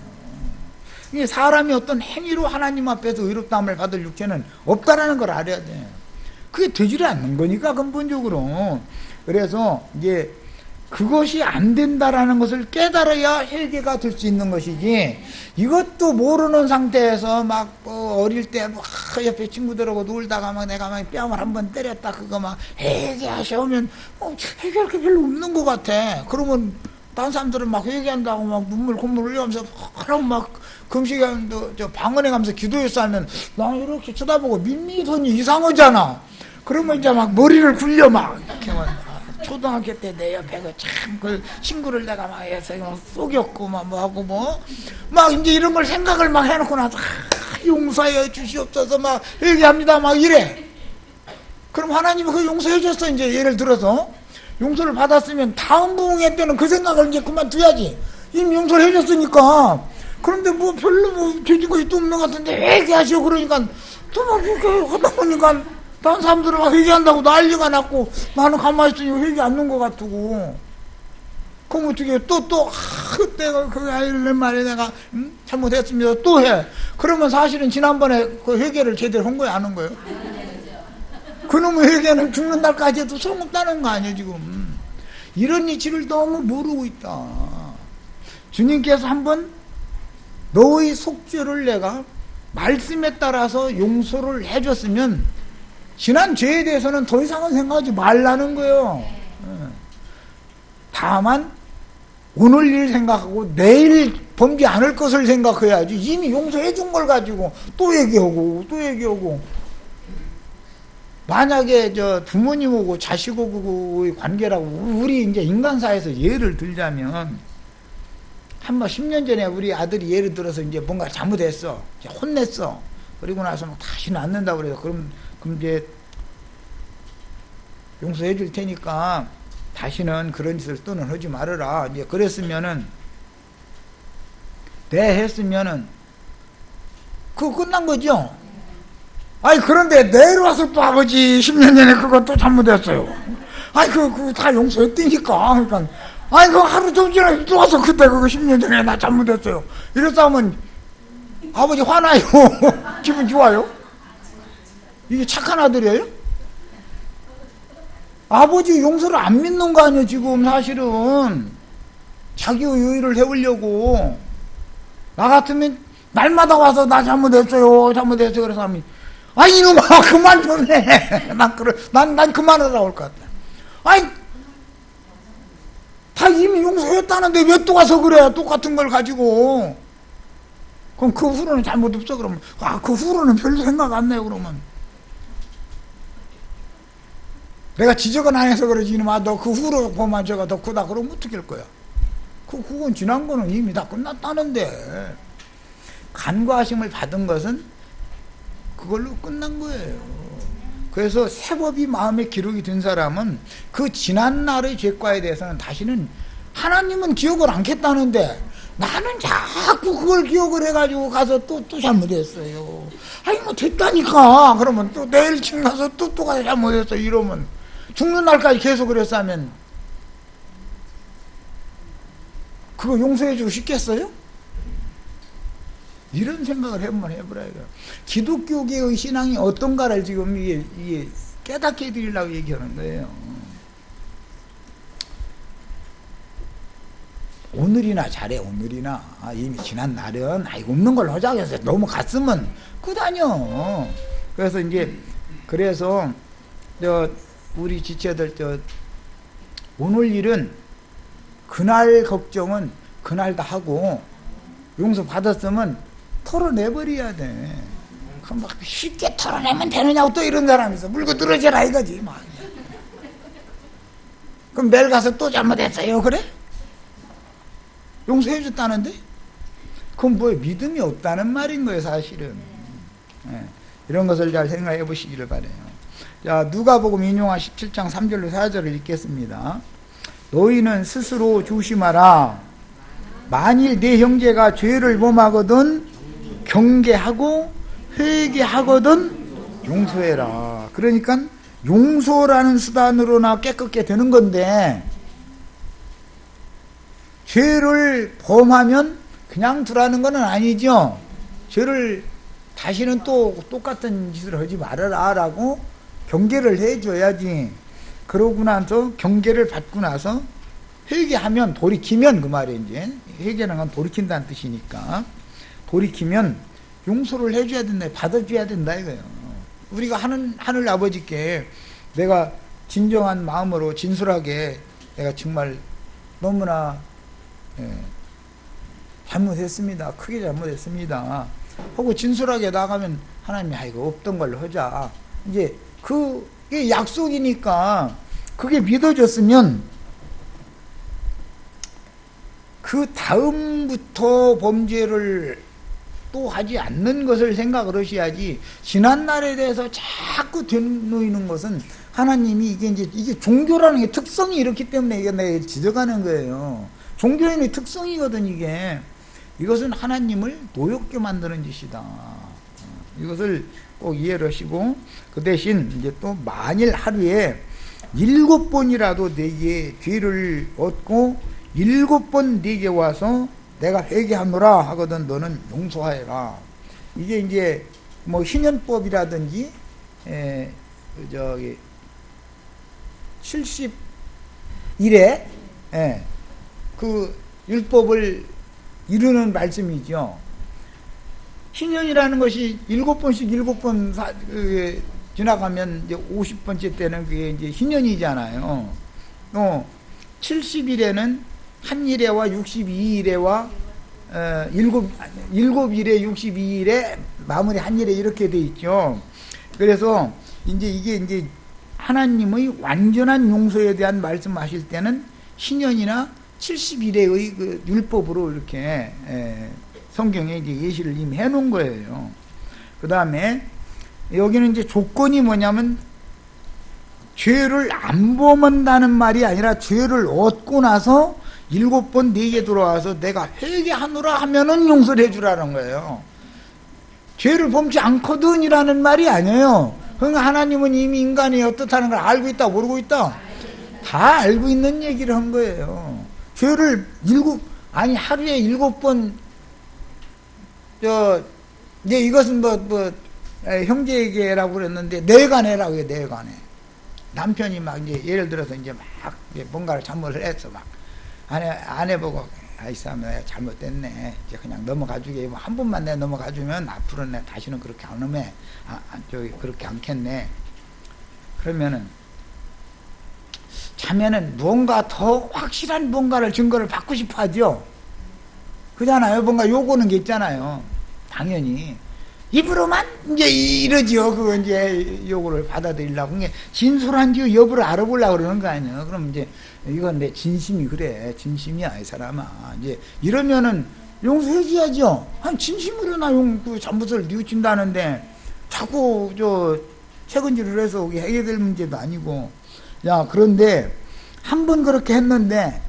이게 사람이 어떤 행위로 하나님 앞에서 의롭다함을 받을 육체는 없다라는 걸 알아야 돼. 그게 되지를 않는 거니까 근본적으로. 그래서 이제 그것이 안 된다라는 것을 깨달아야 회개가 될 수 있는 것이지 이것도 모르는 상태에서 막 어릴 때 막 옆에 친구들하고 놀다가 막 내가 막 뺨을 한번 때렸다 그거 막 회개하셔오면 회개할 게 별로 없는 것 같아. 그러면 다른 사람들은 막 회개한다고 막 눈물 콧물 흘리면서 막 금식하면서 저 방언에 가면서 기도했어 하면 나 이렇게 쳐다보고 밋밋하니 이상하잖아. 그러면 이제 막 머리를 굴려 막 이렇게 막 초등학교 때 내 옆에 그 친구를 내가 막 해서 막 속였고 막 뭐하고 막 이제 이런 걸 생각을 막 해놓고 나서 용서해 주시옵소서 막 얘기합니다 막 이래. 그럼 하나님이 그 용서해 줬어. 이제 예를 들어서 용서를 받았으면 다음 부흥회 때는 그 생각을 이제 그만둬야지. 이미 용서를 해줬으니까. 그런데 뭐 별로 뭐 죄진 것이 또 없는 것 같은데 회개하시오 그러니까 또 막 이렇게 하다 보니까 다른 사람들은 막 회개한다고 난리가 났고 나는 가만히 있으니 회개 안 넣은 것 같고. 그럼 어떻게 또 내가 그 아이를 말에 내가 잘못했습니다 또 해. 그러면 사실은 지난번에 그 회개를 제대로 한 거야 안 한 거예요? 그놈의 회개는 죽는 날까지 해도 소용없다는 거 아니에요 지금. 이런 이치를 너무 모르고 있다. 주님께서 한번 너의 속죄를 내가 말씀에 따라서 용서를 해줬으면 지난 죄에 대해서는 더 이상은 생각하지 말라는 거예요. 다만 오늘 일 생각하고 내일 범죄 않을 것을 생각해야지. 이미 용서해 준 걸 가지고 또 얘기하고 또 얘기하고. 만약에 저 부모님하고 자식하고의 관계라고 우리 이제 인간사에서 예를 들자면 한번 10년 전에 우리 아들이 예를 들어서 이제 뭔가 잘못했어. 이제 혼냈어. 그리고 나서 막 다시는 안 는다고 그래서 그럼 이제 용서해 줄 테니까 다시는 그런 짓을 또는 하지 말아라. 이제 그랬으면은 네 했으면은 그거 끝난 거죠. 아니 그런데 내일 와서 또 아버지 10년 전에 그거 또 잘못했어요. 아니 그거 다 용서했다니까. 그러니까 아니 그거 하루 좀 전에 또 와서 그때 그거 10년 전에 나 잘못했어요. 이랬다 하면 아버지 화나요? 기분 좋아요? 이게 착한 아들이에요? 아버지 용서를 안 믿는 거 아니에요 지금 사실은. 자기의 유의를 해오려고. 나 같으면 날마다 와서 나 잘못했어요 그래서 하면 아 이놈아 그만 좀 해. 난 그만하라고 할 것 같아. 아니 다 이미 용서했다는데 왜 또 와서 그래. 똑같은 걸 가지고. 그럼 그 후로는 잘못 없어 그러면. 아 그 후로는 별로 생각 안 나요 그러면. 내가 지적은 안 해서 그러지 이놈아 너 그 후로 보면 저가 더 크다 그러면 어떻게 할 거야. 그건 지난 거는 이미 다 끝났다는데. 간과하심을 받은 것은 그걸로 끝난 거예요. 그래서 세법이 마음에 기록이 된 사람은 그 지난 날의 죄과에 대해서는 다시는 하나님은 기억을 않겠다는데 나는 자꾸 그걸 기억을 해가지고 가서 또 잘못했어요. 아니 뭐 됐다니까. 그러면 또 내일쯤 가서 또 가서 잘못했어. 이러면 죽는 날까지 계속 그랬으면 그거 용서해주고 싶겠어요? 이런 생각을 한번 해보라 이거. 기독교계의 신앙이 어떤가를 지금 이게 깨닫게 해드리려고 얘기하는 거예요. 오늘이나 잘해 오늘이나. 이미 지난 날은 없는 걸 하자고 해서 너무 갔으면 끝아니요. 그래서 이제 그래서 우리 지체들 오늘 일은 그날 걱정은 그날 다 하고 용서 받았으면 털어내버려야 돼. 그럼 막 쉽게 털어내면 되느냐고 또 이런 사람이 있어. 물고 늘어져라 이거지 막. 그럼 매일 가서 또 잘못했어요 그래? 용서해 줬다는데? 그건 뭐예요? 믿음이 없다는 말인 거예요 사실은. 이런 것을 잘 생각해 보시기를 바라요. 자, 누가복음 인용한 17장 3절로 4절을 읽겠습니다. 너희는 스스로 조심하라. 만일 내 형제가 죄를 범하거든 경계하고 회개하거든 용서해라. 그러니까 용서라는 수단으로나 깨끗게 되는 건데 죄를 범하면 그냥 두라는 건 아니죠. 죄를 다시는 또 똑같은 짓을 하지 말아라 라고 경계를 해줘야지. 그러고 나서 경계를 받고 나서 회개하면 돌이키면 그 말이에요. 이제 회개는 건 돌이킨다는 뜻이니까 돌이키면 용서를 해줘야 된다. 받아줘야 된다 이거예요. 우리가 하늘 아버지께 내가 진정한 마음으로 진솔하게 내가 정말 너무나 잘못했습니다. 크게 잘못했습니다. 하고 진솔하게 나가면 하나님이 이거 없던 걸로 하자. 이제 그게 약속이니까 그게 믿어졌으면 그 다음부터 범죄를 또 하지 않는 것을 생각을 하셔야지. 지난 날에 대해서 자꾸 되뇌이는 것은 하나님이 이게 종교라는 게 특성이 이렇기 때문에 이게 내가 지적하는 거예요. 종교인의 특성이거든 이게. 이것은 하나님을 노엽게 만드는 짓이다. 이것을 꼭 이해를 하시고 그 대신 이제 또 만일 하루에 7번이라도 내게 죄를 얻고 7번 내게 와서 내가 회개하노라 하거든 너는 용서하여라. 이게 이제 뭐 희년법이라든지 70일에 그 율법을 이루는 말씀이죠. 희년이라는 것이 7번 지나가면 이제 50번째 때는 그게 이제 희년이잖아요. 70일에는 한 일에와 62일에와 일곱 일에 62일에 마무리 한 일에 이렇게 돼 있죠. 그래서 이제 이게 이제 하나님의 완전한 용서에 대한 말씀하실 때는 신년이나 70일의 그 율법으로 이렇게 성경에 이제 예시를 이미 해놓은 거예요. 그 다음에 여기는 이제 조건이 뭐냐면 죄를 안 범한다는 말이 아니라 죄를 얻고 나서 7번 내게 돌아와서 내가 회개하노라 하면은 용서를 해주라는 거예요. 죄를 범치 않거든 이라는 말이 아니에요. 그러니까 하나님은 이미 인간이 어떻다는 걸 알고 있다 모르고 있다 다 알고 있는 얘기를 한 거예요. 죄를 하루에 7번 이제 이것은 형제에게라고 그랬는데 내간해라고 해요. 내간해. 남편이 막 이제 예를 들어서 이제 막 뭔가를 잘못을 했어. 막 아내 보고 아이 사람 내가 잘못됐네. 이제 그냥 넘어가주게. 한 번만 내가 넘어가주면 앞으로는 내가 다시는 그렇게 안 하면 그렇게 않겠네. 그러면은 자매는 무언가 더 확실한 뭔가를 증거를 받고 싶어 하죠. 그잖아요. 뭔가 요구는 게 있잖아요. 당연히 입으로만 이제 이러지요. 그거 이제 요구를 받아들이려고 진솔한지 여부를 알아보려고 그러는 거 아니에요. 그럼 이제 이건 내 진심이 그래. 진심이야 이 사람아. 이제 이러면은 용서해줘야죠. 한 진심으로 나 그 잘못을 뉘우친다는데 자꾸 책은질을 해서 해결될 문제도 아니고. 야, 그런데 한 번 그렇게 했는데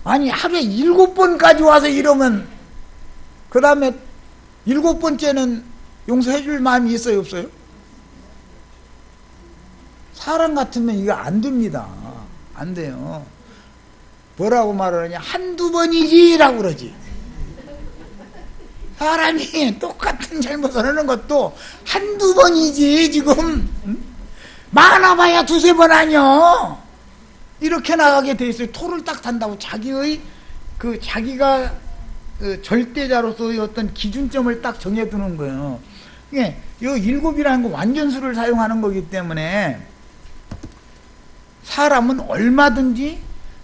아니 하루에 7번까지 와서 이러면 그 다음에 7번째는 용서해 줄 마음이 있어요 없어요? 사람 같으면 이거 안 됩니다. 안 돼요. 뭐라고 말하느냐, 한두 번이지 라고 그러지. 사람이 똑같은 잘못을 하는 것도 한두 번이지 지금 많아봐야 두세 번 아니요. 이렇게 나가게 돼 있어요. 토를 딱 탄다고 자기의 자기가 절대자로서의 어떤 기준점을 딱 정해두는 거예요. 이게 이 7이라는 거 완전수를 사용하는 거기 때문에 사람은 얼마든지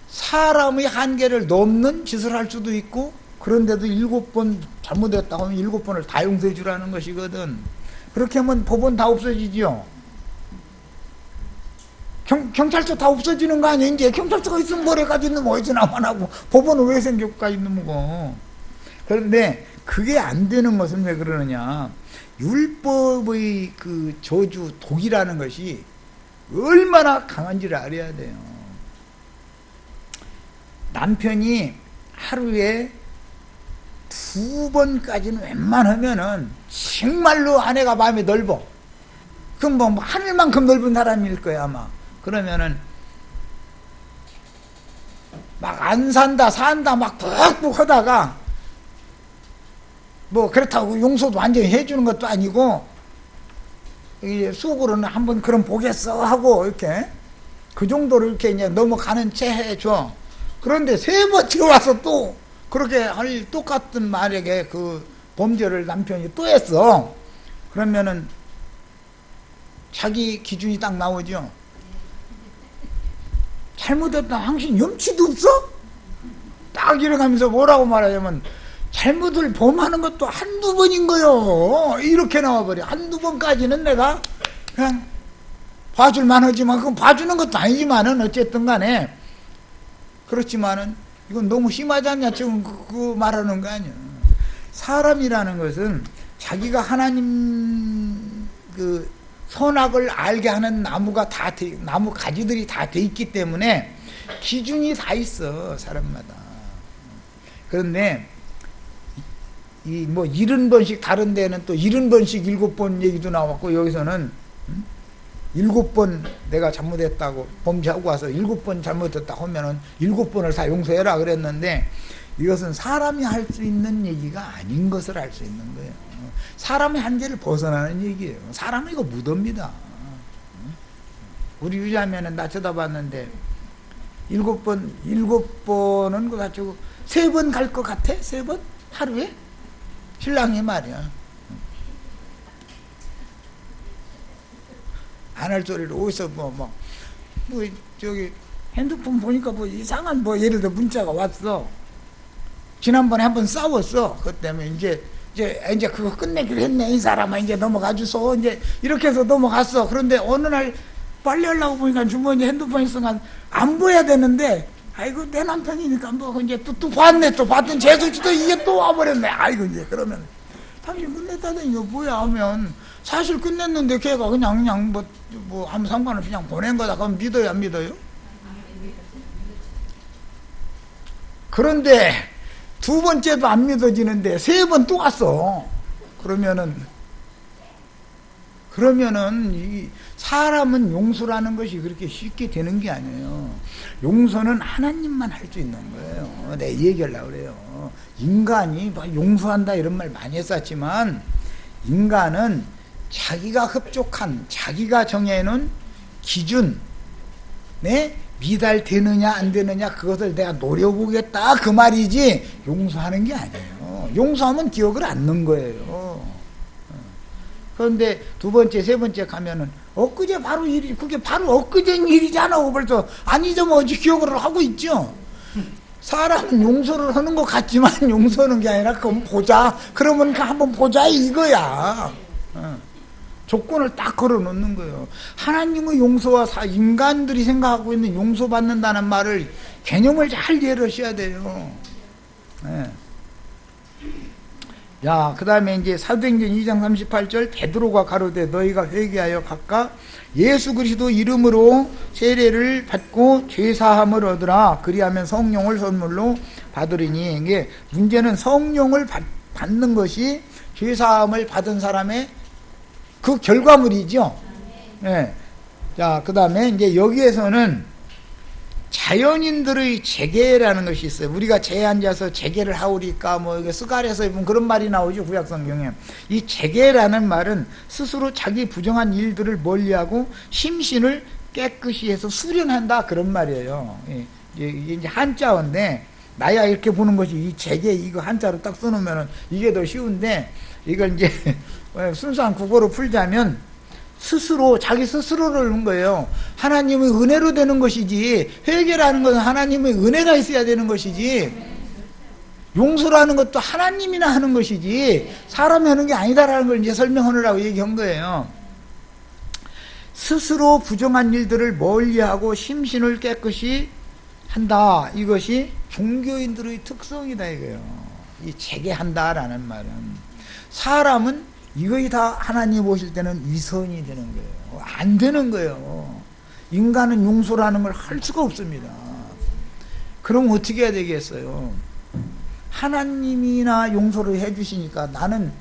사람의 한계를 넘는 짓을 할 수도 있고, 그런데도 7번 잘못했다고 하면 7번을 다 용서해 주라는 것이거든. 그렇게 하면 법은 다 없어지죠. 경찰서 다 없어지는 거 아니야. 이제 경찰서가 있으면 뭐래까지 있는 뭐 어디서 나만 하고 법원은 왜 생겨까 있는 거고. 그런데 그게 안 되는 것은 왜 그러느냐, 율법의 그 저주 독이라는 것이 얼마나 강한지를 알아야 돼요. 남편이 하루에 2번까지는 웬만하면은 정말로 아내가 마음이 넓어. 그럼 뭐 하늘만큼 넓은 사람일 거야 아마. 그러면은 막 안 산다 산다 막 푹푹 하다가 뭐 그렇다고 용서도 완전히 해주는 것도 아니고 이제 속으로는 한번 그럼 보겠어 하고 이렇게 그 정도로 이렇게 이제 넘어가는 채 해줘. 그런데 3번째 와서 또 그렇게 할 똑같은 말에게 그 범죄를 남편이 또 했어. 그러면은 자기 기준이 딱 나오죠. 잘못했다 당신 염치도 없어? 딱 이래가면서 뭐라고 말하냐면 잘못을 범하는 것도 한두 번인 거요. 이렇게 나와버려. 한두 번까지는 내가 그냥 봐줄만 하지만 그건 봐주는 것도 아니지만은 어쨌든 간에 그렇지만은 이건 너무 심하지 않냐 지금 그 말하는 거 아니야. 사람이라는 것은 자기가 하나님 그 선악을 알게 하는 나무가 나무 가지들이 다 돼 있기 때문에 기준이 다 있어 사람마다. 그런데 이 뭐 70번씩 다른 데는 또 70번씩 7번 얘기도 나왔고, 여기서는 7번 내가 잘못했다고 범죄하고 와서 7번 잘못했다고 하면은 7번을 다 용서해라 그랬는데, 이것은 사람이 할 수 있는 얘기가 아닌 것을 알 수 있는 거예요. 사람의 한계를 벗어나는 얘기예요. 사람은 이거 무덤입니다. 우리 유자매는 나 쳐다봤는데 7번은 그 가지고 3번 갈 것 같아? 3번? 하루에? 신랑이 말이야. 안 할 소리를 어디서 저기 핸드폰 보니까 뭐 이상한 뭐 예를 들어 문자가 왔어. 지난번에 한번 싸웠어. 그것 때문에 이제 그거 끝내기로 했네. 이 사람아 이제 넘어가 주소. 이제 이렇게 해서 넘어갔어. 그런데 어느 날 빨리 하려고 보니까 주머니에 핸드폰이 있으면 안 보여야 되는데, 아이고 내 남편이니까 뭐 이제 또 봤네. 또 봤더니 재수지도 이게 또 와버렸네. 아이고 이제 그러면 당신 끝냈다더니 이거 뭐야 하면, 사실 끝냈는데 걔가 그냥 뭐 아무 상관없이 그냥 보낸 거다. 그럼 믿어요 안 믿어요? 그런데 두 번째도 안 믿어지는데 세 번 또 왔어. 그러면은 이 사람은 용서라는 것이 그렇게 쉽게 되는 게 아니에요. 용서는 하나님만 할 수 있는 거예요. 내가 얘기하려고 그래요. 인간이 뭐 용서한다 이런 말 많이 했었지만, 인간은 자기가 흡족한, 자기가 정해놓은 기준, 네? 미달되느냐 안 되느냐 그것을 내가 노려보겠다 그 말이지, 용서하는 게 아니에요. 용서하면 기억을 않는 거예요. 그런데 두 번째 세 번째 가면은 엊그제 바로 일이, 그게 바로 엊그제 일이잖아. 벌써 안 잊어먹었지 기억을 하고 있죠. 사람은 용서를 하는 것 같지만 용서하는 게 아니라 그럼 보자, 그러면 한번 보자 이거야. 조건을 딱 걸어 놓는 거예요. 하나님의 용서와 인간들이 생각하고 있는 용서받는다는 말을, 개념을 잘 이해하셔야 돼요. 네. 자, 그 다음에 이제 사도행전 2장 38절, 베드로가 가로되 너희가 회개하여 각각 예수 그리스도 이름으로 세례를 받고 죄사함을 얻으라. 그리하면 성령을 선물로 받으리니. 이게 문제는 성령을 받는 것이 죄사함을 받은 사람의 그 결과물이죠. 네. 자, 그 다음에 이제 여기에서는 자연인들의 재계라는 것이 있어요. 우리가 재에 앉아서 재계를 하오리까 뭐 이게 스갈에서 보면 그런 말이 나오죠. 구약성경에. 이 재계라는 말은 스스로 자기 부정한 일들을 멀리하고 심신을 깨끗이 해서 수련한다 그런 말이에요. 이게 이제 한자어인데, 나야 이렇게 보는 것이, 이 재계 이거 한자로 딱 써놓으면 이게 더 쉬운데, 이걸 이제 순수한 국어로 풀자면 스스로, 자기 스스로를 는 거예요. 하나님의 은혜로 되는 것이지, 회개라는 것은 하나님의 은혜가 있어야 되는 것이지, 용서라는 것도 하나님이나 하는 것이지 사람이 하는 게 아니다라는 걸 이제 설명하느라고 얘기한 거예요. 스스로 부정한 일들을 멀리하고 심신을 깨끗이 한다. 이것이 종교인들의 특성이다 이거예요. 이 재개한다라는 말은, 사람은 이거이 다 하나님 오실 때는 위선이 되는 거예요. 안 되는 거예요. 인간은 용서라는 걸 할 수가 없습니다. 그럼 어떻게 해야 되겠어요? 하나님이나 용서를 해주시니까 나는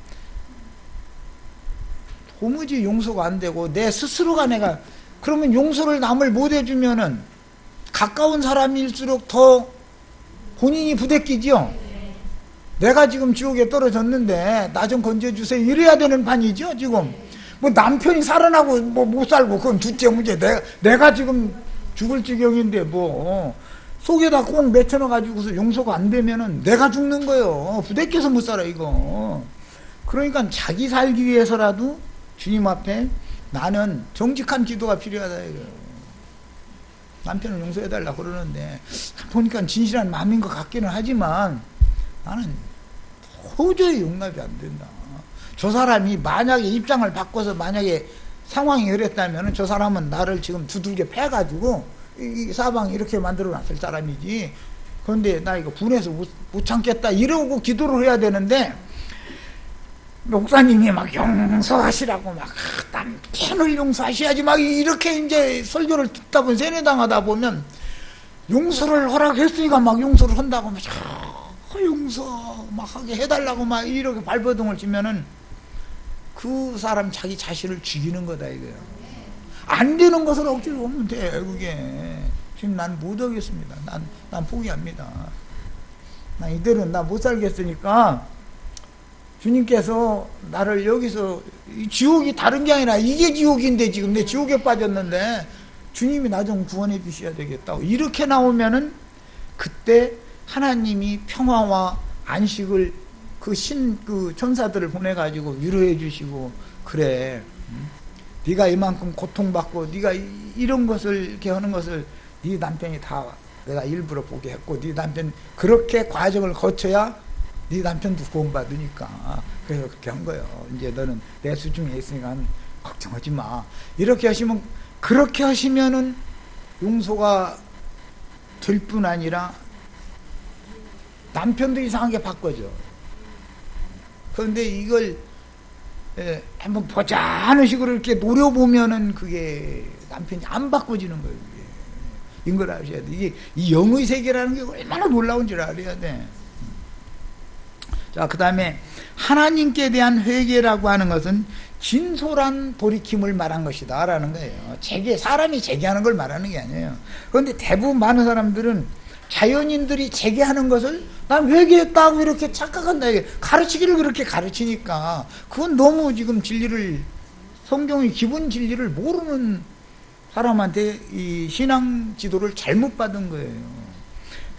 도무지 용서가 안 되고 내 스스로가 내가, 그러면 용서를 남을 못 해주면은 가까운 사람일수록 더 본인이 부대끼죠. 내가 지금 지옥에 떨어졌는데 나 좀 건져주세요 이래야 되는 판이죠. 지금 뭐 남편이 살아나고 뭐 못 살고 그건 둘째 문제. 내가 지금 죽을 지경인데 뭐 속에다 꼭 맺혀놔가지고서 용서가 안 되면은 내가 죽는 거예요. 부대껴서 못 살아 이거. 그러니까 자기 살기 위해서라도 주님 앞에 나는 정직한 기도가 필요하다 이거예요. 남편을 용서해달라고 그러는데 보니까 진실한 마음인 것 같기는 하지만 나는 도저히 용납이 안 된다. 저 사람이 만약에 입장을 바꿔서 만약에 상황이 그랬다면 저 사람은 나를 지금 두들겨 패가지고 이 사방에 이렇게 만들어 놨을 사람이지. 그런데 나 이거 분해서 못 참겠다 이러고 기도를 해야 되는데, 목사님이 막 용서하시라고 막 남편을 용서하셔야지 막 이렇게 이제 설교를 듣다 보면, 세뇌당하다 보면 용서를 허락했으니까 막 용서를 한다고 막 용서 막 하게 해달라고 막 이렇게 발버둥을 치면은 그 사람 자기 자신을 죽이는 거다 이거예요. 안 되는 것을 억지로 하면 돼. 그게 지금 난 못 하겠습니다. 난 포기합니다. 난 이대로 나 못 살겠으니까 주님께서 나를 여기서, 지옥이 다른 게 아니라 이게 지옥인데 지금 내 지옥에 빠졌는데 주님이 나 좀 구원해 주셔야 되겠다 이렇게 나오면은 그때 하나님이 평화와 안식을 그 천사들을 보내가지고 위로해 주시고, 그래 네가 이만큼 고통받고 네가 이런 것을 이렇게 하는 것을 네 남편이 다 내가 일부러 보게 했고 네 남편 그렇게 과정을 거쳐야 네 남편도 구원받으니까 그래서 그렇게 한 거예요. 이제 너는 내 수중에 있으니까 걱정하지 마. 이렇게 하시면 그렇게 하시면은 용서가 될 뿐 아니라 남편도 이상하게 바꿔져. 그런데 이걸 한번 보자 하는 식으로 이렇게 노려보면은 그게 남편이 안 바꿔지는 거예요. 이걸 아셔야 돼. 이게 이 영의 세계라는 게 얼마나 놀라운 줄 알아야 돼. 자, 그 다음에 하나님께 대한 회개라고 하는 것은 진솔한 돌이킴을 말한 것이다 라는 거예요. 사람이 재개하는 걸 말하는 게 아니에요. 그런데 대부분 많은 사람들은 자연인들이 재개하는 것을 난 회개했다고 이렇게 착각한다. 가르치기를 그렇게 가르치니까 그건 너무 지금 성경의 기본 진리를 모르는 사람한테 이 신앙 지도를 잘못 받은 거예요.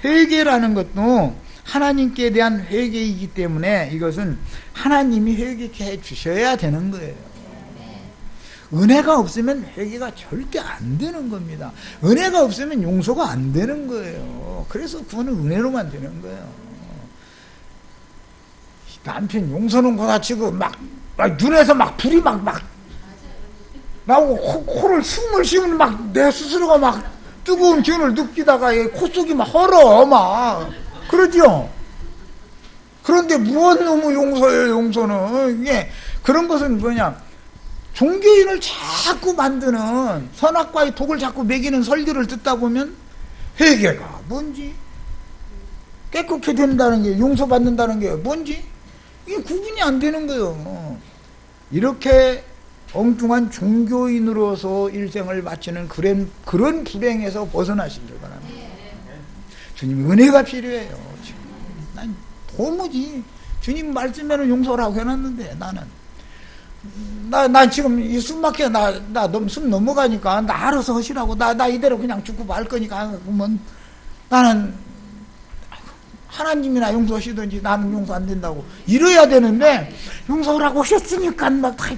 회개라는 것도 하나님께 대한 회개이기 때문에 이것은 하나님이 회개케 해 주셔야 되는 거예요. 은혜가 없으면 회개가 절대 안 되는 겁니다. 은혜가 없으면 용서가 안 되는 거예요. 그래서 구원은 은혜로만 되는 거예요. 남편 용서는 거다치고 막 눈에서 막 불이 막 나오고 코를 숨을 쉬면 막 내 스스로가 막 뜨거운 기운을 느끼다가 코 속이 막 헐어 막 그러죠. 그런데 무엇 너무 용서예요. 용서는 이게 그런 것은 뭐냐, 종교인을 자꾸 만드는 선악과의 독을 자꾸 먹이는 설교를 듣다 보면 회개가 뭔지, 깨끗게 된다는 게, 용서받는다는 게 뭔지 이게 구분이 안 되는 거예요. 이렇게 엉뚱한 종교인으로서 일생을 마치는 그런 불행에서 벗어나시길 바랍니다. 주님 은혜가 필요해요. 난 도무지 주님 말씀에는 용서라고 해놨는데 나 지금 이 숨 막혀 나 너무 숨 넘어가니까 나 알아서 하시라고 나 이대로 그냥 죽고 말 거니까 그러면 나는 하나님이나 용서하시든지 나는 용서 안 된다고 이래야 되는데 용서라고 하셨으니까 막 다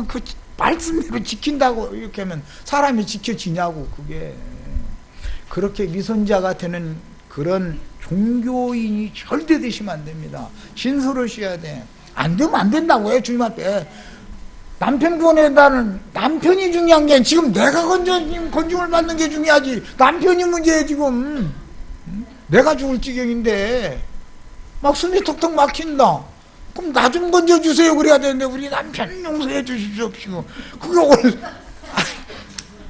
그 말씀대로 지킨다고 이렇게 하면 사람이 지켜지냐고. 그게 그렇게 미선자가 되는 그런 종교인이 절대 되시면 안 됩니다. 진솔하셔야 돼. 안 되면 안 된다고 해. 주님 앞에 남편 구원한다는 남편이 중요한 게 지금 내가 건중을 받는 게 중요하지. 남편이 문제야 지금. 내가 죽을 지경인데 막 숨이 턱턱 막힌다. 그럼 나 좀 건져주세요 그래야 되는데 우리 남편 용서해 주십시오. 그걸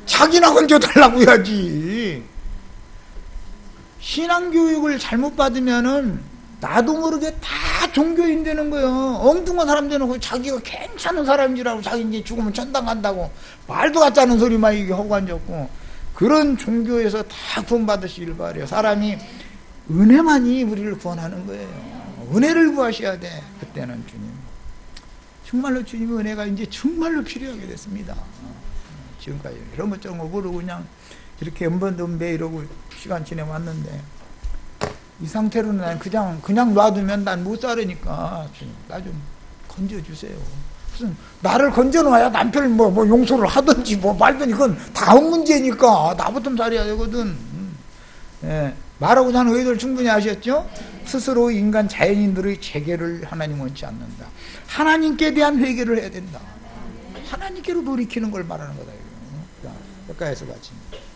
자기나 건져달라고 해야지. 신앙교육을 잘못 받으면은 나도 모르게 다 종교인 되는 거예요. 엉뚱한 사람 되는 자기가 괜찮은 사람인 줄 알고 자기 이제 죽으면 천당 간다고 말도 같지 않은 소리만 이게 하고 앉았고, 그런 종교에서 다 구원 받으시길 바래요. 사람이 은혜만이 우리를 구원하는 거예요. 은혜를 구하셔야 돼. 그때는 주님, 정말로 주님의 은혜가 이제 정말로 필요하게 됐습니다. 지금까지 이런 것 저런 거 모르고 그냥 이렇게 연번덤배 이러고 시간 지내왔는데 이 상태로는 난 그냥 놔두면 난 못 살으니까 나 좀 건져주세요. 무슨 나를 건져놔야 남편을 뭐 용서를 하든지 뭐 말든지 그건 다음 문제니까 나부터 살아야 되거든. 예, 말하고자 하는 의도를 충분히 아셨죠? 스스로 인간 자연인들의 재개를 하나님 원치 않는다. 하나님께 대한 회개를 해야 된다. 하나님께로 돌이키는 걸 말하는 거다. 여기까지서 마칩니다.